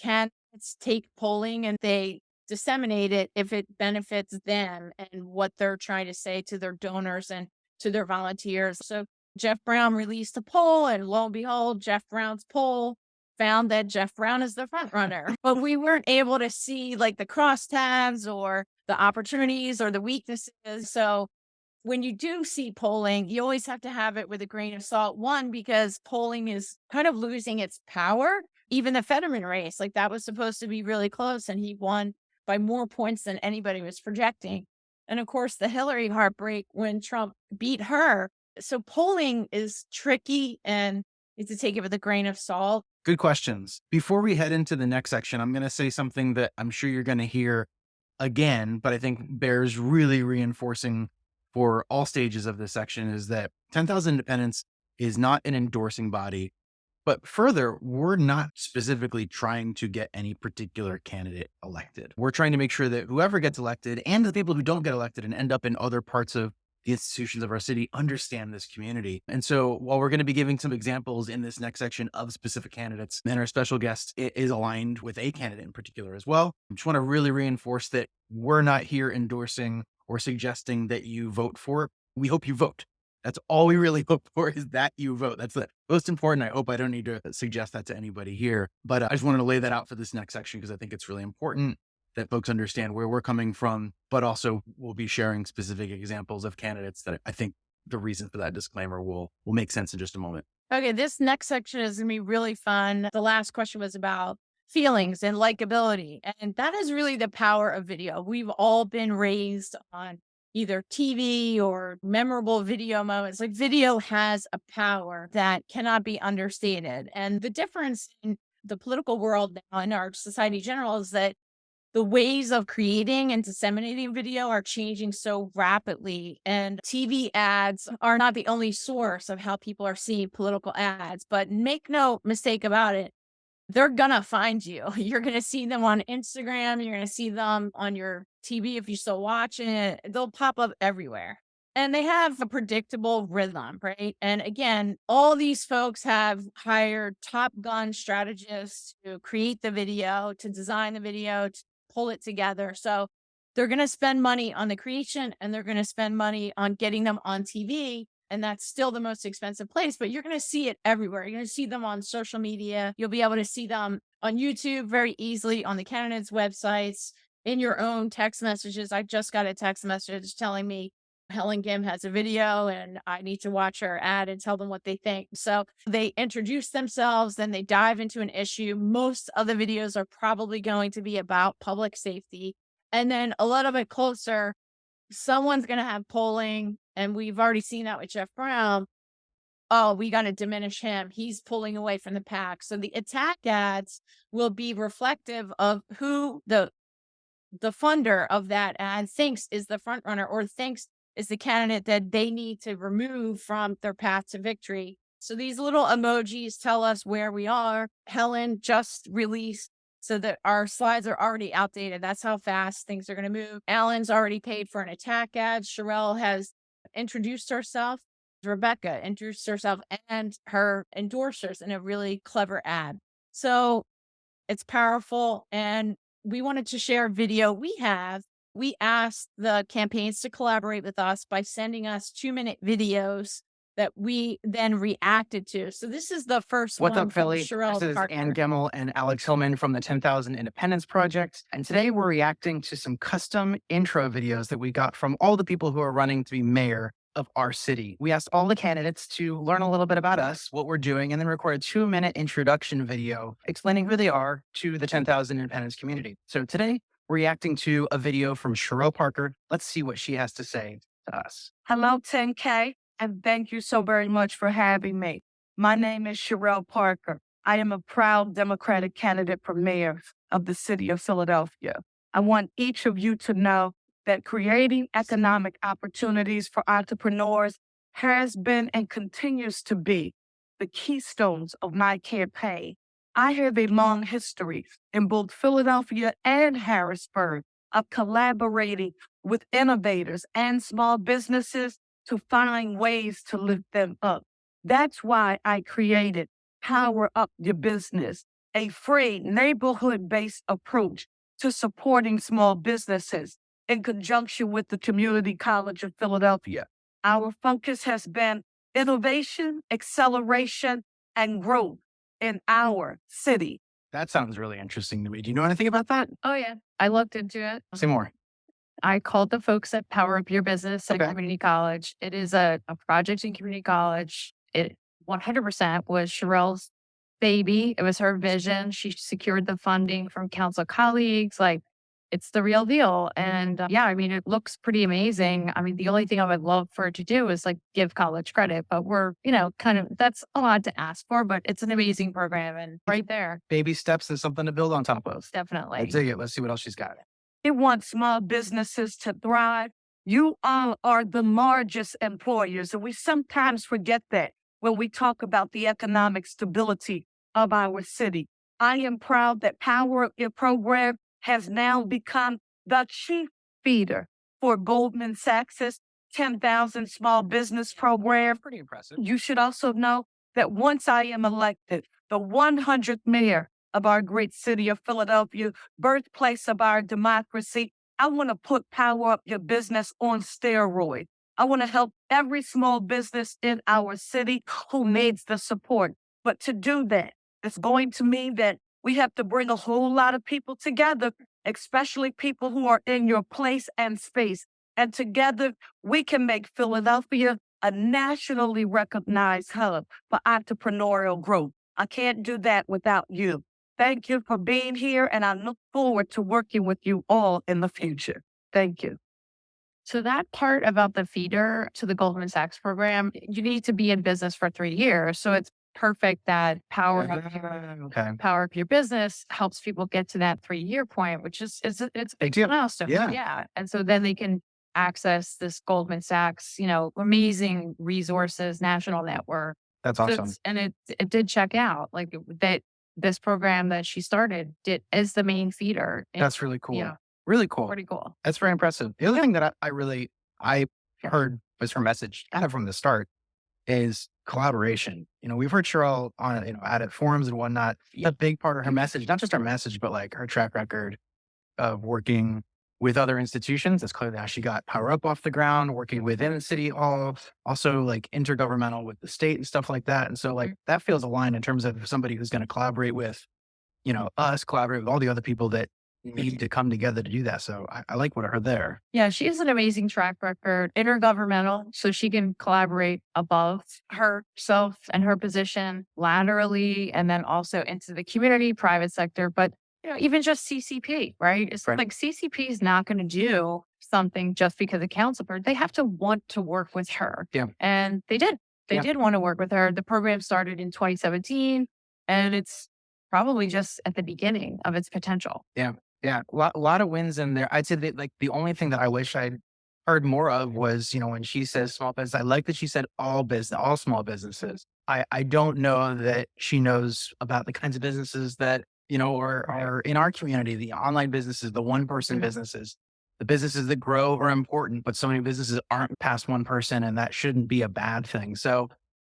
S2: candidates take polling and they disseminate it if it benefits them and what they're trying to say to their donors and to their volunteers. So Jeff Brown released a poll, and lo and behold, Jeff Brown's poll found that Jeff Brown is the front runner. But we weren't able to see like the crosstabs or the opportunities or the weaknesses. So when you do see polling, you always have to have it with a grain of salt. One, because polling is kind of losing its power. Even the Fetterman race, like that was supposed to be really close, and he won by more points than anybody was projecting. And of course, the Hillary heartbreak when Trump beat her. So polling is tricky and you have to take it with a grain of salt.
S1: Good questions. Before we head into the next section, I'm going to say something that I'm sure you're going to hear again, but I think bears really reinforcing for all stages of this section is that 10,000 Independents is not an endorsing body. But further, we're not specifically trying to get any particular candidate elected. We're trying to make sure that whoever gets elected and the people who don't get elected and end up in other parts of the institutions of our city understand this community. And so while we're going to be giving some examples in this next section of specific candidates, and our special guest is aligned with a candidate in particular as well, I just want to really reinforce that we're not here endorsing or suggesting that you vote for. We hope you vote. That's all we really hope for, is that you vote. That's the most important. I hope I don't need to suggest that to anybody here, but I just wanted to lay that out for this next section because I think it's really important that folks understand where we're coming from, but also we'll be sharing specific examples of candidates that I think the reason for that disclaimer will make sense in just a moment.
S2: Okay, this next section is going to be really fun. The last question was about feelings and likability. And that is really the power of video. We've all been raised on either TV or memorable video moments. Like video has a power that cannot be understated. And the difference in the political world now in our society in general is that the ways of creating and disseminating video are changing so rapidly. And TV ads are not the only source of how people are seeing political ads. But make no mistake about it, they're gonna find you. You're gonna see them on Instagram, you're gonna see them on your TV if you're still watching it. They'll pop up everywhere. And they have a predictable rhythm, right? And again, all these folks have hired top gun strategists to create the video, to design the video, to pull it together. So they're gonna spend money on the creation and they're gonna spend money on getting them on TV, and that's still the most expensive place, but you're going to see it everywhere. You're going to see them on social media. You'll be able to see them on YouTube very easily, on the candidates' websites, in your own text messages. I just got a text message telling me Helen Gim has a video and I need to watch her ad and tell them what they think. So they introduce themselves, then they dive into an issue. Most of the videos are probably going to be about public safety. And then a little bit closer, someone's going to have polling, and we've already seen that with Jeff Brown. Oh, we got to diminish him. He's pulling away from the pack. So the attack ads will be reflective of who the funder of that ad thinks is the front runner or thinks is the candidate that they need to remove from their path to victory. So these little emojis tell us where we are. Helen just released so that our slides are already outdated. That's how fast things are going to move. Alan's already paid for an attack ad. Sherelle has introduced herself. Rebecca introduced herself and her endorsers in a really clever ad. So it's powerful. And we wanted to share a video we have. We asked the campaigns to collaborate with us by sending us 2-minute videos that we then reacted to. So this is the first
S1: What's
S2: one
S1: up,
S2: from
S1: Philly? This
S2: Sherelle
S1: is Ann
S2: Parker.
S1: Gemmel and Alex Hillman from the 10,000 Independence Project. And today we're reacting to some custom intro videos that we got from all the people who are running to be mayor of our city. We asked all the candidates to learn a little bit about us, what we're doing, and then record a 2-minute introduction video explaining who they are to the 10,000 Independence community. So today we're reacting to a video from Sherelle Parker. Let's see what she has to say to us.
S3: Hello, 10K, and thank you so very much for having me. My name is Sherelle Parker. I am a proud Democratic candidate for mayor of the city of Philadelphia. I want each of you to know that creating economic opportunities for entrepreneurs has been and continues to be the keystones of my campaign. I have a long history in both Philadelphia and Harrisburg of collaborating with innovators and small businesses to find ways to lift them up. That's why I created Power Up Your Business, a free neighborhood based approach to supporting small businesses in conjunction with the Community College of Philadelphia. Our focus has been innovation, acceleration, and growth in our city.
S1: That sounds really interesting to me. Do you know anything about that?
S2: Oh yeah, I looked into it.
S1: Say more.
S2: I called the folks at Power Up Your Business at
S1: Okay.
S2: Community College. It is a project in community college. It 100% was Sherelle's baby. It was her vision. She secured the funding from council colleagues. Like, it's the real deal. And yeah, I mean, it looks pretty amazing. I mean, the only thing I would love for it to do is like give college credit, but we're, kind of, that's a lot to ask for, but it's an amazing program. And right there,
S1: Baby steps and something to build on top of. I
S2: definitely.
S1: dig it. Let's see what else she's got.
S3: We want small businesses to thrive. You all are the largest employers, and we sometimes forget that when we talk about the economic stability of our city. I am proud that Power Up Your program has now become the chief feeder for Goldman Sachs's 10,000 small business program.
S1: Pretty impressive.
S3: You should also know that once I am elected, the 100th mayor of our great city of Philadelphia, birthplace of our democracy, I want to put Power Up Your Business on steroids. I want to help every small business in our city who needs the support. But to do that, it's going to mean that we have to bring a whole lot of people together, especially people who are in your place and space. And together, we can make Philadelphia a nationally recognized hub for entrepreneurial growth. I can't do that without you. Thank you for being here, and I look forward to working with you all in the future. Thank you.
S2: So that part about the feeder to the Goldman Sachs program, you need to be in business for 3 years. So it's perfect that
S1: Okay.
S2: Power Up Your Business helps people get to that 3-year point, which is it's
S1: Big deal.
S2: a milestone.
S1: Yeah.
S2: Yeah. And so then they can access this Goldman Sachs, amazing resources, national network.
S1: That's
S2: So
S1: awesome.
S2: it did check out like that this program that she started is the main feeder.
S1: That's really cool.
S2: Yeah.
S1: Really cool.
S2: Pretty cool.
S1: That's very impressive. The other thing that I
S2: Yeah.
S1: heard was her message kind of from the start is collaboration. We've heard Cheryl on, at forums and whatnot. A big part of her message, not just her message, but like her track record of working with other institutions. That's clearly how she got Power Up off the ground, working within City Hall, also like intergovernmental with the state and stuff like that. And so like that feels aligned in terms of somebody who's going to collaborate with, us, collaborate with all the other people that need to come together to do that. So I like what I heard there.
S2: Yeah, she has an amazing track record, intergovernmental, so she can collaborate above herself and her position laterally, and then also into the community, private sector. But even just CCP, right? It's
S1: Right.
S2: like CCP is not going to do something just because a council person. They have to want to work with her.
S1: Yeah.
S2: And they did. They
S1: Yeah.
S2: did want to work with her. The program started in 2017, and it's probably just at the beginning of its potential.
S1: Yeah. A lot of wins in there. I'd say that like the only thing that I wish I'd heard more of was, when she says small business, I like that she said all small businesses. I don't know that she knows about the kinds of businesses that, are in our community, the online businesses, the one-person businesses, the businesses that grow are important, but so many businesses aren't past one person, and that shouldn't be a bad thing. So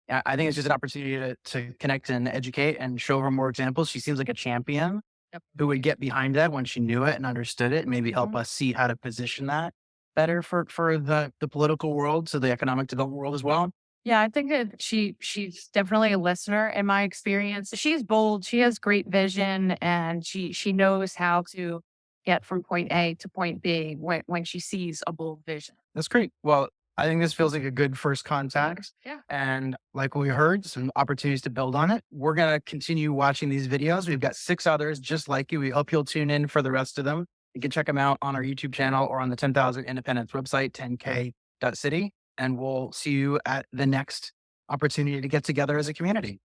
S1: I think it's just an opportunity to connect and educate and show her more examples. She seems like a champion
S2: Yep.
S1: who would get behind that when she knew it and understood it, and maybe help us see how to position that better for the political world, so the economic development world as well.
S2: Yeah, I think that she's definitely a listener in my experience. She's bold, she has great vision, and she knows how to get from point A to point B when she sees a bold vision.
S1: That's great. Well, I think this feels like a good first contact.
S2: Yeah.
S1: And like we heard, some opportunities to build on it. We're going to continue watching these videos. We've got 6 others just like you. We hope you'll tune in for the rest of them. You can check them out on our YouTube channel or on the 10,000 Independence website, 10k.city. And we'll see you at the next opportunity to get together as a community.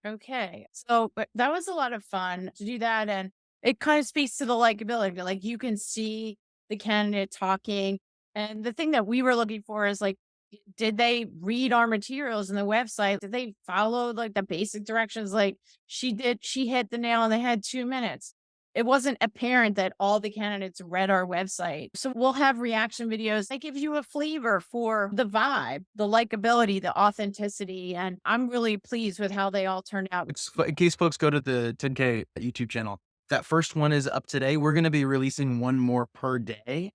S2: Okay. So but that was a lot of fun to do that. And it kind of speaks to the likability. Like you can see the candidate talking. And the thing that we were looking for is like, did they read our materials in the website? Did they follow like the basic directions? Like she did, she hit the nail on the head 2 minutes. It wasn't apparent that all the candidates read our website. So we'll have reaction videos. They give you a flavor for the vibe, the likability, the authenticity. And I'm really pleased with how they all turned out.
S1: In case folks go to the 10K YouTube channel, that first one is up today. We're going to be releasing one more per day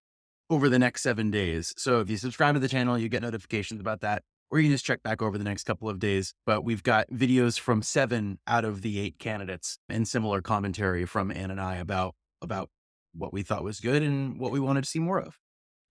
S1: over the next 7 days. So if you subscribe to the channel, you get notifications about that, or you can just check back over the next couple of days. But we've got videos from 7 out of the 8 candidates and similar commentary from Ann and I about what we thought was good and what we wanted to see more of.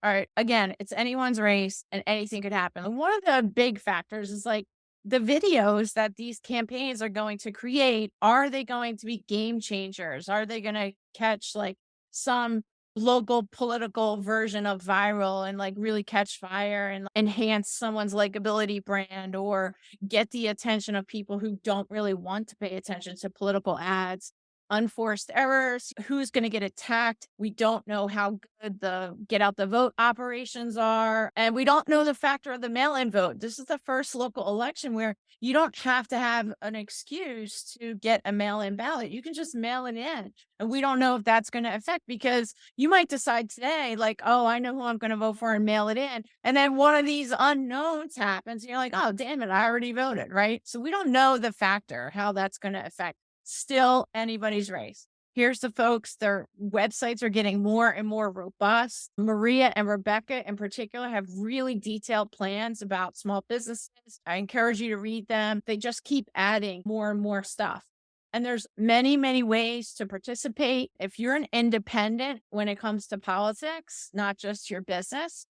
S2: All right. Again, it's anyone's race and anything could happen. And one of the big factors is like the videos that these campaigns are going to create. Are they going to be game changers? Are they going to catch like some local political version of viral and like really catch fire and enhance someone's likability brand or get the attention of people who don't really want to pay attention to political ads? Unforced errors, who's going to get attacked. We don't know how good the get out the vote operations are. And we don't know the factor of the mail in vote. This is the first local election where you don't have to have an excuse to get a mail in ballot. You can just mail it in. And we don't know if that's going to affect because you might decide today, like, oh, I know who I'm going to vote for and mail it in. And then one of these unknowns happens. And you're like, oh, damn it, I already voted. Right. So we don't know the factor, how that's going to affect. Still anybody's race. Here's the folks, their websites are getting more and more robust. Maria and Rebecca in particular have really detailed plans about small businesses. I encourage you to read them. They just keep adding more and more stuff. And there's many, many ways to participate. If you're an independent when it comes to politics, not just your business,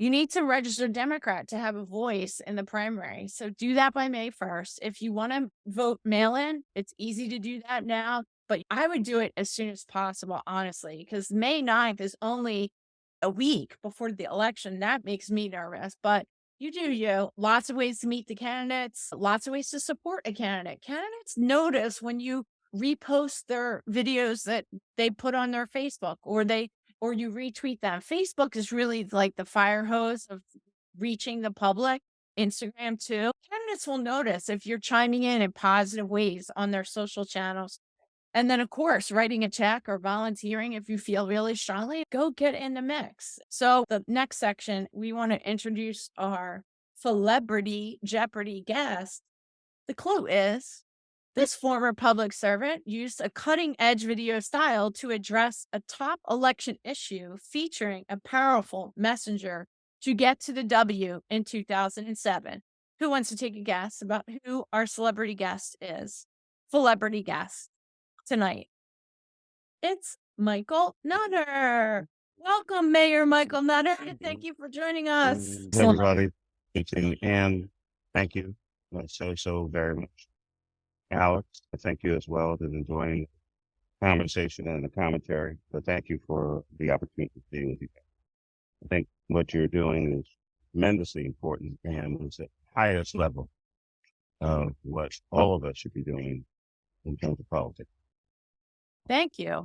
S2: you need to register Democrat to have a voice in the primary. So do that by May 1st. If you want to vote mail in, it's easy to do that now, but I would do it as soon as possible, honestly, because May 9th is only a week before the election. That makes me nervous, but you do you. Lots of ways to meet the candidates, lots of ways to support a candidate. Candidates notice when you repost their videos that they put on their Facebook or you retweet them. Facebook is really like the fire hose of reaching the public. Instagram too. Candidates will notice if you're chiming in positive ways on their social channels. And then, of course, writing a check or volunteering if you feel really strongly, go get in the mix. So, the next section, we want to introduce our celebrity Jeopardy guest. The clue is this former public servant used a cutting edge video style to address a top election issue featuring a powerful messenger to get to the W in 2007. Who wants to take a guess about who our celebrity guest is? Celebrity guest tonight. It's Michael Nutter. Welcome, Mayor Michael Nutter. Thank you for joining us.
S4: Hey, everybody. And thank you so very much. Alex, I thank you as well. Been enjoying the conversation and the commentary. So thank you for the opportunity to be with you. I think what you're doing is tremendously important and is the highest level of what all of us should be doing in terms of politics.
S2: Thank you.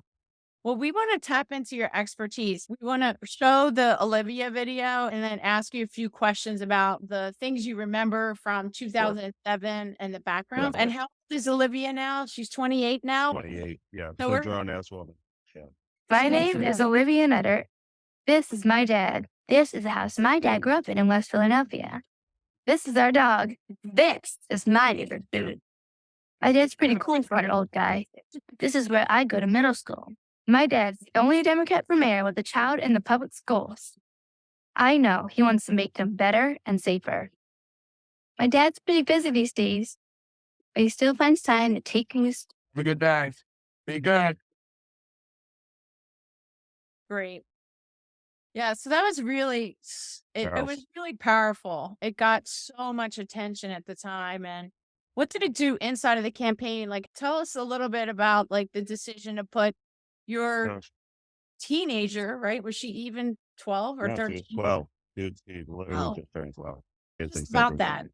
S2: Well, we want to tap into your expertise. We want to show the Olivia video and then ask you a few questions about the things you remember from 2007 and the background.
S4: Yeah.
S2: And how old is Olivia now? She's 28 now.
S4: 28, yeah.
S2: So
S4: So
S2: we're-
S4: grown ass woman. Yeah.
S5: My name is Olivia Nutter. This is my dad. This is the house my dad grew up in West Philadelphia. This is our dog. This is my favorite food. My dad's pretty cool for an old guy. This is where I go to middle school. My dad's the only Democrat for mayor with a child in the public schools. I know he wants to make them better and safer. My dad's pretty busy these days, but he still finds time to take me to
S1: Have a good day. Be good.
S2: Great. Yeah, so that was really it
S4: Charles.
S2: was really powerful. It got so much attention at the time. And what did it do inside of the campaign? Like, tell us a little bit about like the decision to put your
S4: Charles.
S2: teenager, right? Was she even 12 or
S4: No, she was
S2: 13?
S4: 12. She literally
S2: Oh,
S4: just turned 12. It's in
S2: just about that.
S4: February.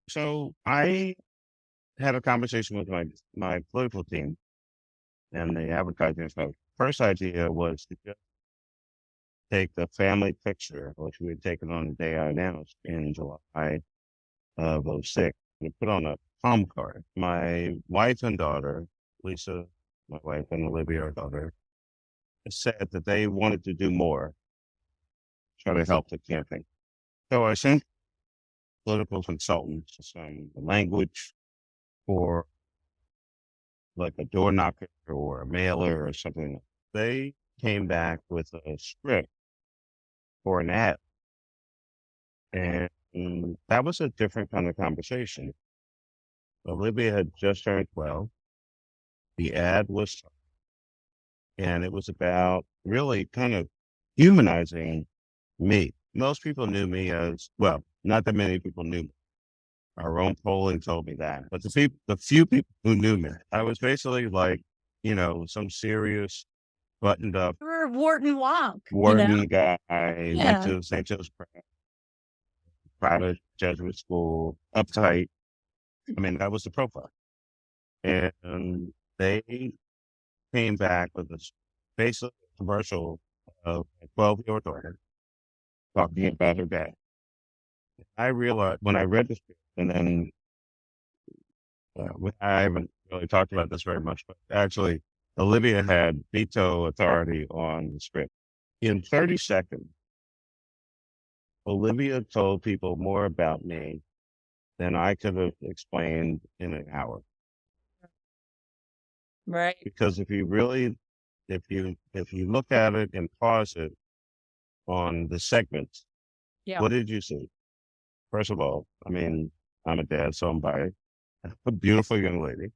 S4: So I had a conversation with my political team and the advertising folks. First idea was to just take the family picture, which we had taken on the day I announced in July of '06, and put on a palm card. My wife and daughter, Lisa, my wife, and Olivia, our daughter, said that they wanted to do more, try to help the campaign. So I sent political consultants some language for like a door knocker or a mailer or something. They came back with a script for an ad. And that was a different kind of conversation. Olivia had just turned 12. The ad was, and it was about really kind of humanizing me. Most people knew me as, well, not that many people knew me. Our own polling told me that. But the few people who knew me, I was basically like, some serious, buttoned up
S2: You were Wharton Wonk,
S4: Wharton guy, went
S2: Yeah.
S4: to St. Joe's private Jesuit school, uptight. I mean, that was the profile. And they came back with this basic commercial of a 12-year-old daughter talking about her dad. I realized when I read the script, and then I haven't really talked about this very much, but actually, Olivia had veto authority on the script. In 30 seconds, Olivia told people more about me than I could have explained in an hour.
S2: Right.
S4: Because if you look at it and pause it on the segments,
S2: Yeah.
S4: what did you see? First of all, I mean, I'm a dad, so I'm biased. A beautiful young lady.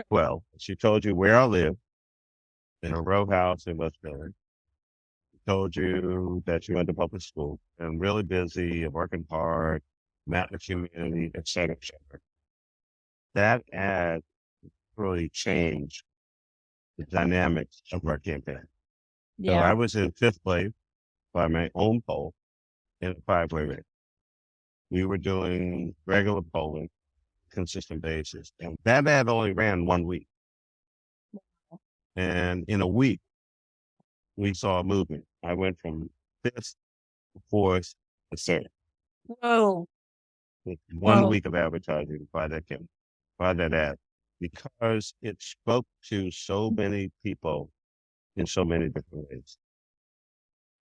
S4: Well, she told you where I live in a row house in West Village. Told you that she went to public school and really busy and working hard, met the community, et cetera, et cetera. That ad really changed the dynamics of our campaign. So I
S2: Yeah.
S4: was in fifth place by my own poll in a 5-way race. We were doing regular polling, consistent basis. And that ad only ran 1 week. And in a week, we saw a movement. I went from fifth to fourth to third.
S2: Whoa.
S4: With 1
S2: Whoa.
S4: week of advertising by that ad, because it spoke to so many people in so many different ways.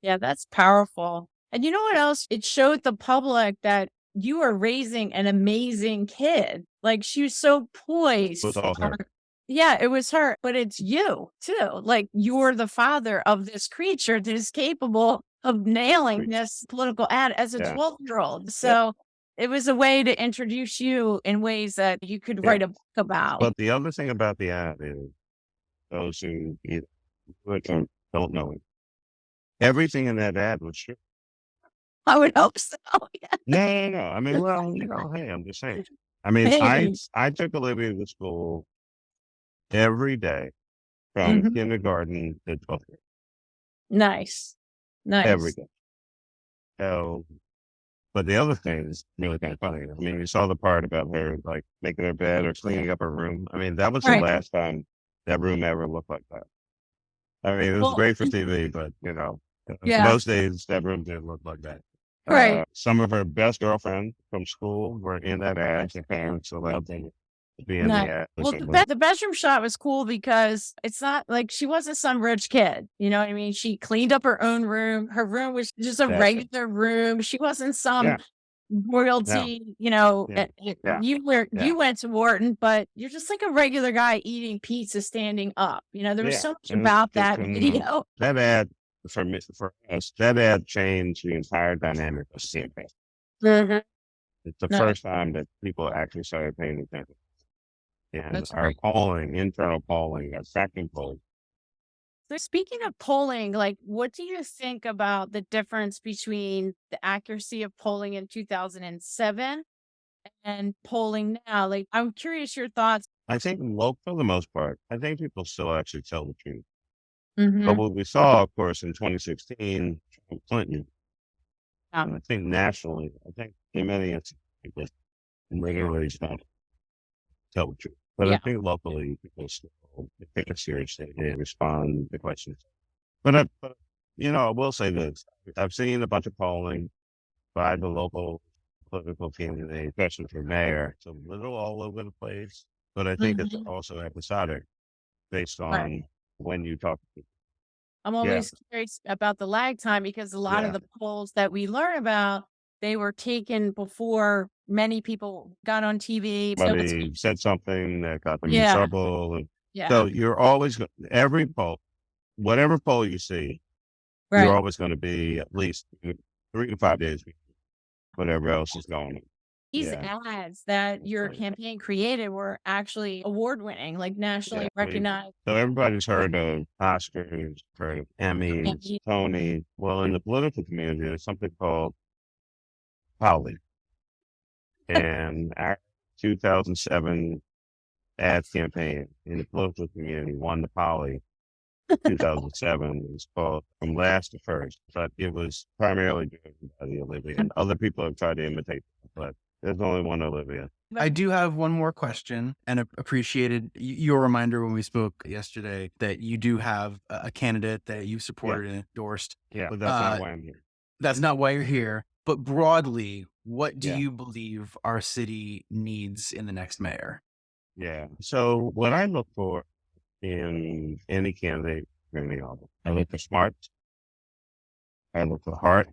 S2: Yeah, that's powerful. And you know what else? It showed the public that you are raising an amazing kid. Like, she was so poised.
S4: It was all her.
S2: Yeah, it was her, but it's you too. Like, you're the father of this creature that is capable of nailing this political ad as a
S4: Yeah.
S2: 12-year-old. So it was a way to introduce you in ways that you could
S4: Yeah.
S2: write a book about.
S4: But the other thing about the ad is, those who either do it or don't know it, everything in that ad was true.
S2: I would hope so. Yeah.
S4: No. I mean, well, hey, I'm just saying. I mean,
S2: Hey.
S4: I took Olivia to school every day from
S2: Mhm.
S4: kindergarten to 12th grade,
S2: Nice.
S4: every
S2: Nice.
S4: day. So, but the other thing is really kind of funny. I mean, you saw the part about her like making her bed or cleaning up her room. I mean, that was the
S2: Right.
S4: last time that room ever looked like that. I mean, it was
S2: Well,
S4: great for TV, but
S2: Yeah.
S4: most days that room didn't look like that.
S2: Right.
S4: Some of her best girlfriends from school were in that ad. Their parents allowed them to be in
S2: Nice.
S4: the ad.
S2: Well, the bedroom shot was cool because it's not like she wasn't some rich kid. You know what I mean? She cleaned up her own room. Her room was just a
S4: That's it.
S2: regular room. She wasn't some
S4: Yeah.
S2: royalty,
S4: Yeah. Yeah.
S2: you went to Wharton, but you're just like a regular guy eating pizza standing up. There was
S4: Yeah.
S2: so much
S4: And
S2: about
S4: it's-
S2: that video.
S4: That ad for us, that ad changed the entire dynamic of the campaign.
S2: Mhm.
S4: It's the
S2: No,
S4: first time that people actually started paying attention. And
S2: that's
S4: our
S2: great.
S4: polling, internal polling, our tracking polling,
S2: So speaking of polling, like what do you think about the difference between the accuracy of polling in 2007 and polling now? Like I'm curious your thoughts.
S4: I think for the most part, I think people still actually tell the truth. But
S2: Mhm.
S4: what we saw, of course, in 2016, Trump Clinton,
S2: Yeah.
S4: and I think nationally, I think in many instances, people literally don't tell the truth. But I
S2: Yeah.
S4: think locally, people still take it seriously. They respond to questions. But I will say this: I've seen a bunch of polling by the local political candidate, especially for mayor. It's a little all over the place, but I think it's
S2: Mhm.
S4: also episodic based
S2: Right.
S4: on when you talk to people.
S2: I'm
S4: Yeah,
S2: always curious about the lag time because a lot of
S4: yeah.
S2: the polls that we learn about, they were taken before many people got on TV. So it's
S4: Somebody said something that got them in
S2: yeah,
S4: trouble. And so
S2: yeah.
S4: you're always, every poll, whatever poll you see, you're
S2: Right.
S4: always going to be at least 3 to 5 days, whatever else is going on.
S2: These
S4: Yeah.
S2: ads that your
S4: Right.
S2: campaign created were actually award winning, like
S4: Yeah.
S2: nationally recognized.
S4: So everybody's heard of Oscars, heard of
S2: And
S4: Emmys, Tony. Well, in the political community, there's something called Polly. And our 2007 ad campaign in the political community won the Polly 2007. It was called From Last to First, but it was primarily driven by the Olivia. And other people have tried to imitate, but there's only one Olivia.
S1: I do have one more question and appreciated your reminder when we spoke yesterday that you do have a candidate that you
S4: Yeah,
S1: supported and endorsed.
S4: yeah, but that's not
S1: Uh,
S4: why I'm here.
S1: that's not why you're here. But broadly, what do
S4: Yeah,
S1: you believe our city needs in the next mayor?
S4: yeah. So what I look for in any candidate, for any office, I look for smart, I look for heart,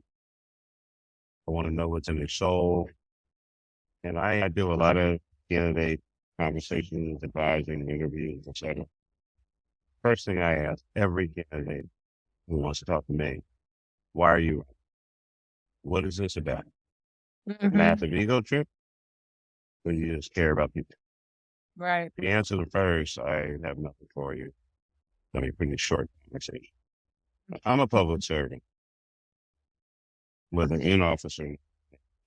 S4: I want to know what's in their soul, and I do a lot of candidate conversations, advising, interviews, etc. First thing I ask every candidate who wants to talk to me, why are you? What is this about? A
S2: Mhm.
S4: massive ego trip? Or you just care about people?
S2: Right.
S4: The answer to first, I have nothing for you. Let me bring a short conversation. I'm a public servant, whether in office or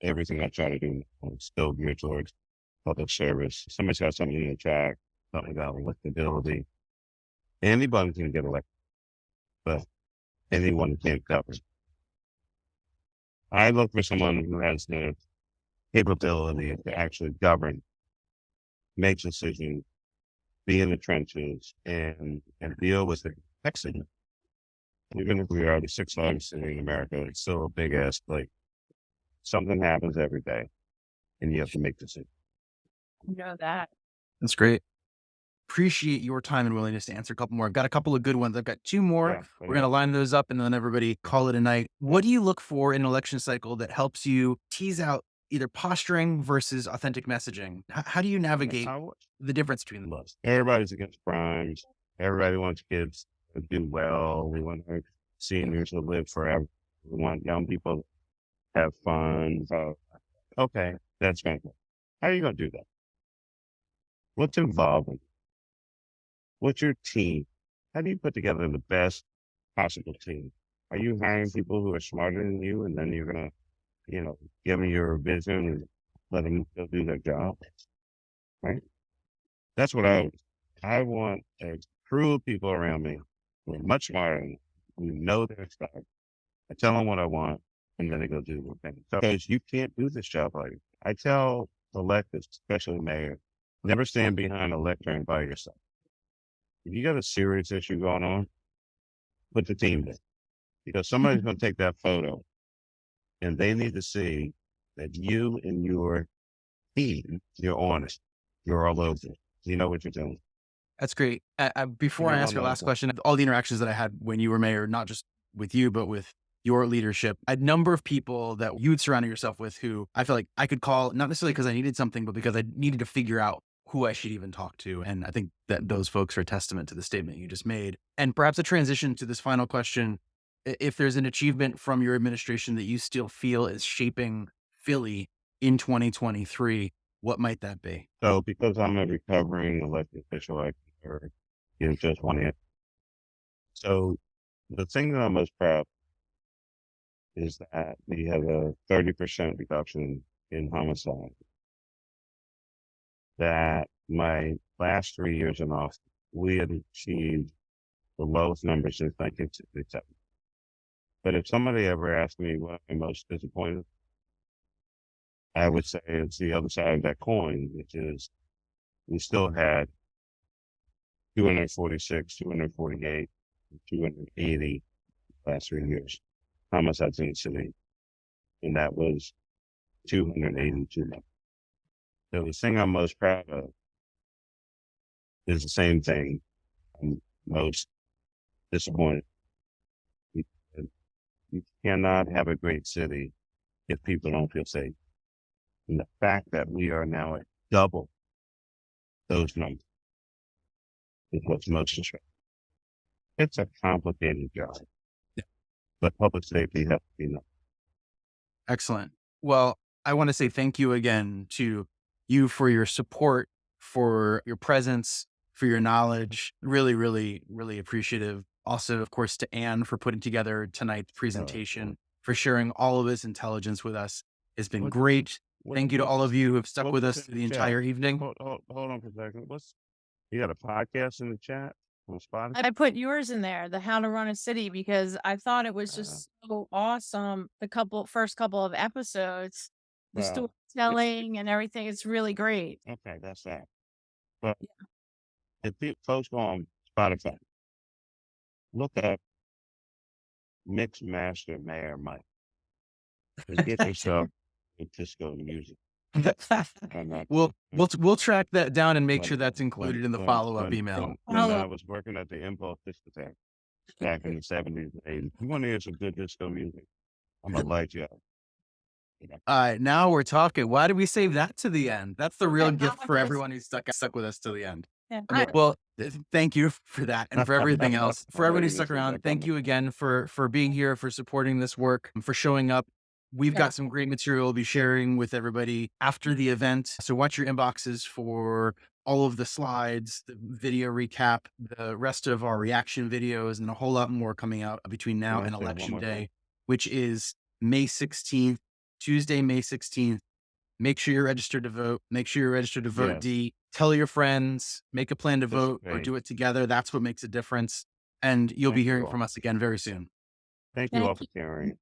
S4: everything I try to do is still geared towards public service. Somebody's got something in the track, something about electability. Anybody can get elected, but anyone can't govern. I look for someone who has the capability to actually govern, make decisions, be in the trenches, and deal with the complexity. Even if we are the sixth largest city in America, it's still a big ass place. Something happens every day, and you have to make decisions.
S2: You know that.
S1: That's great. Appreciate your time and willingness to answer a couple more. I've got a couple of good ones. I've got two more.
S4: Yeah,
S1: We're going to line those up and then everybody call it a night. What do you look for in an election cycle that helps you tease out either posturing versus authentic messaging? How do you navigate the difference between them?
S4: Look, everybody's against crimes. Everybody wants kids to do well. We want our seniors to live forever. We want young people to have fun. So, okay, that's fine. How are you going to do that? What's involved? What's your team? How do you put together the best possible team? Are you hiring people who are smarter than you, and then you're gonna, give them your vision and let them go do their job? Right? That's what I want a crew of people around me who are much smarter than me, who know their stuff. I tell them what I want, and then they go do their thing. So, because you can't do this job like I tell electeds, especially mayor, never stand behind a lectern by yourself. If you got a serious issue going on, put the team there because somebody's going to take that photo and they need to see that you and your team, you're honest, you're all over it. You know what you're doing.
S1: That's great. Before I
S4: You're
S1: ask
S4: on
S1: your
S4: the
S1: last question, all the interactions that I had when you were mayor, not just with you, but with your leadership, a number of people that you would surround yourself with who I feel like I could call, not necessarily because I needed something, but because I needed to figure out who I should even talk to. And I think that those folks are a testament to the statement you just made. And perhaps a transition to this final question. If there's an achievement from your administration that you still feel is shaping Philly, in 2023, what might that be?
S4: So because I'm a recovering elected official, I can give just one answer. So the thing that I'm most proud of is that we have a 30% reduction in homicide. That my last 3 years in office, we had achieved the lowest numbers since 1967. But if somebody ever asked me what I'm most disappointed, I would say it's the other side of that coin, which is we still had 246, 248, 280 last 3 years homicides in the city, and that was 282. So the thing I'm most proud of is the same thing I'm most disappointed. Because you cannot have a great city if people don't feel safe. And the fact that we are now at double those numbers is what's most distressing. It's a complicated job,
S1: Yeah.
S4: but public safety has to be known.
S1: Excellent. Well, I want to say thank you again to you for your support, for your presence, for your knowledge. Really, really, really appreciative. Also, of course, to Anne for putting together tonight's presentation, for sharing all of this intelligence with us. It's been
S4: What-
S1: great. Thank you to all of you who have stuck
S4: what
S1: with
S4: was
S1: us
S4: in
S1: the
S4: the chat?
S1: entire evening.
S4: Hold on for a second. You got a podcast in the chat on Spotify?
S2: I put yours in there, the How to Run a City, because I thought it was
S4: Uh,
S2: just so awesome. The first couple of episodes, the
S4: well, it's,
S2: storytelling and everything. It's really great.
S4: okay, that's that. But if folks go on Spotify, look up Mix Master Mayor Mike and get yourself a disco music. And that,
S1: We'll track that down and make
S4: when-
S1: sure that's included in the follow-up email.
S4: when I was working at the Impulse Disco Tank back in the 70s and 80s, you want to hear some good disco music? I'm gonna light you up.
S1: Now we're talking. Why did we save that to the end? That's the real gift for everyone who's stuck with us to the end.
S2: Yeah.
S1: Well, thank you for that and for everything else. For everyone who
S4: Maybe
S1: stuck
S4: this is
S1: around,
S4: like
S1: thank you again for being here, for supporting this work, and for showing up. We've
S2: Yeah.
S1: got some great material we'll be sharing with everybody after the event. So watch your inboxes for all of the slides, the video recap, the rest of our reaction videos, and a whole lot more coming out between now
S4: Can I
S1: and
S4: say one
S1: election
S4: more thing?
S1: day, which is May 16th, Tuesday, May 16th. Make sure you're registered to vote. Make sure you're registered to vote
S4: Yes.
S1: D. Tell your friends, make a plan to vote or
S4: Participate.
S1: do it together. That's what makes a difference. And you'll be
S4: Thank you
S1: hearing
S4: all.
S1: from us again very soon.
S4: Thank you all
S2: Thank
S4: for caring.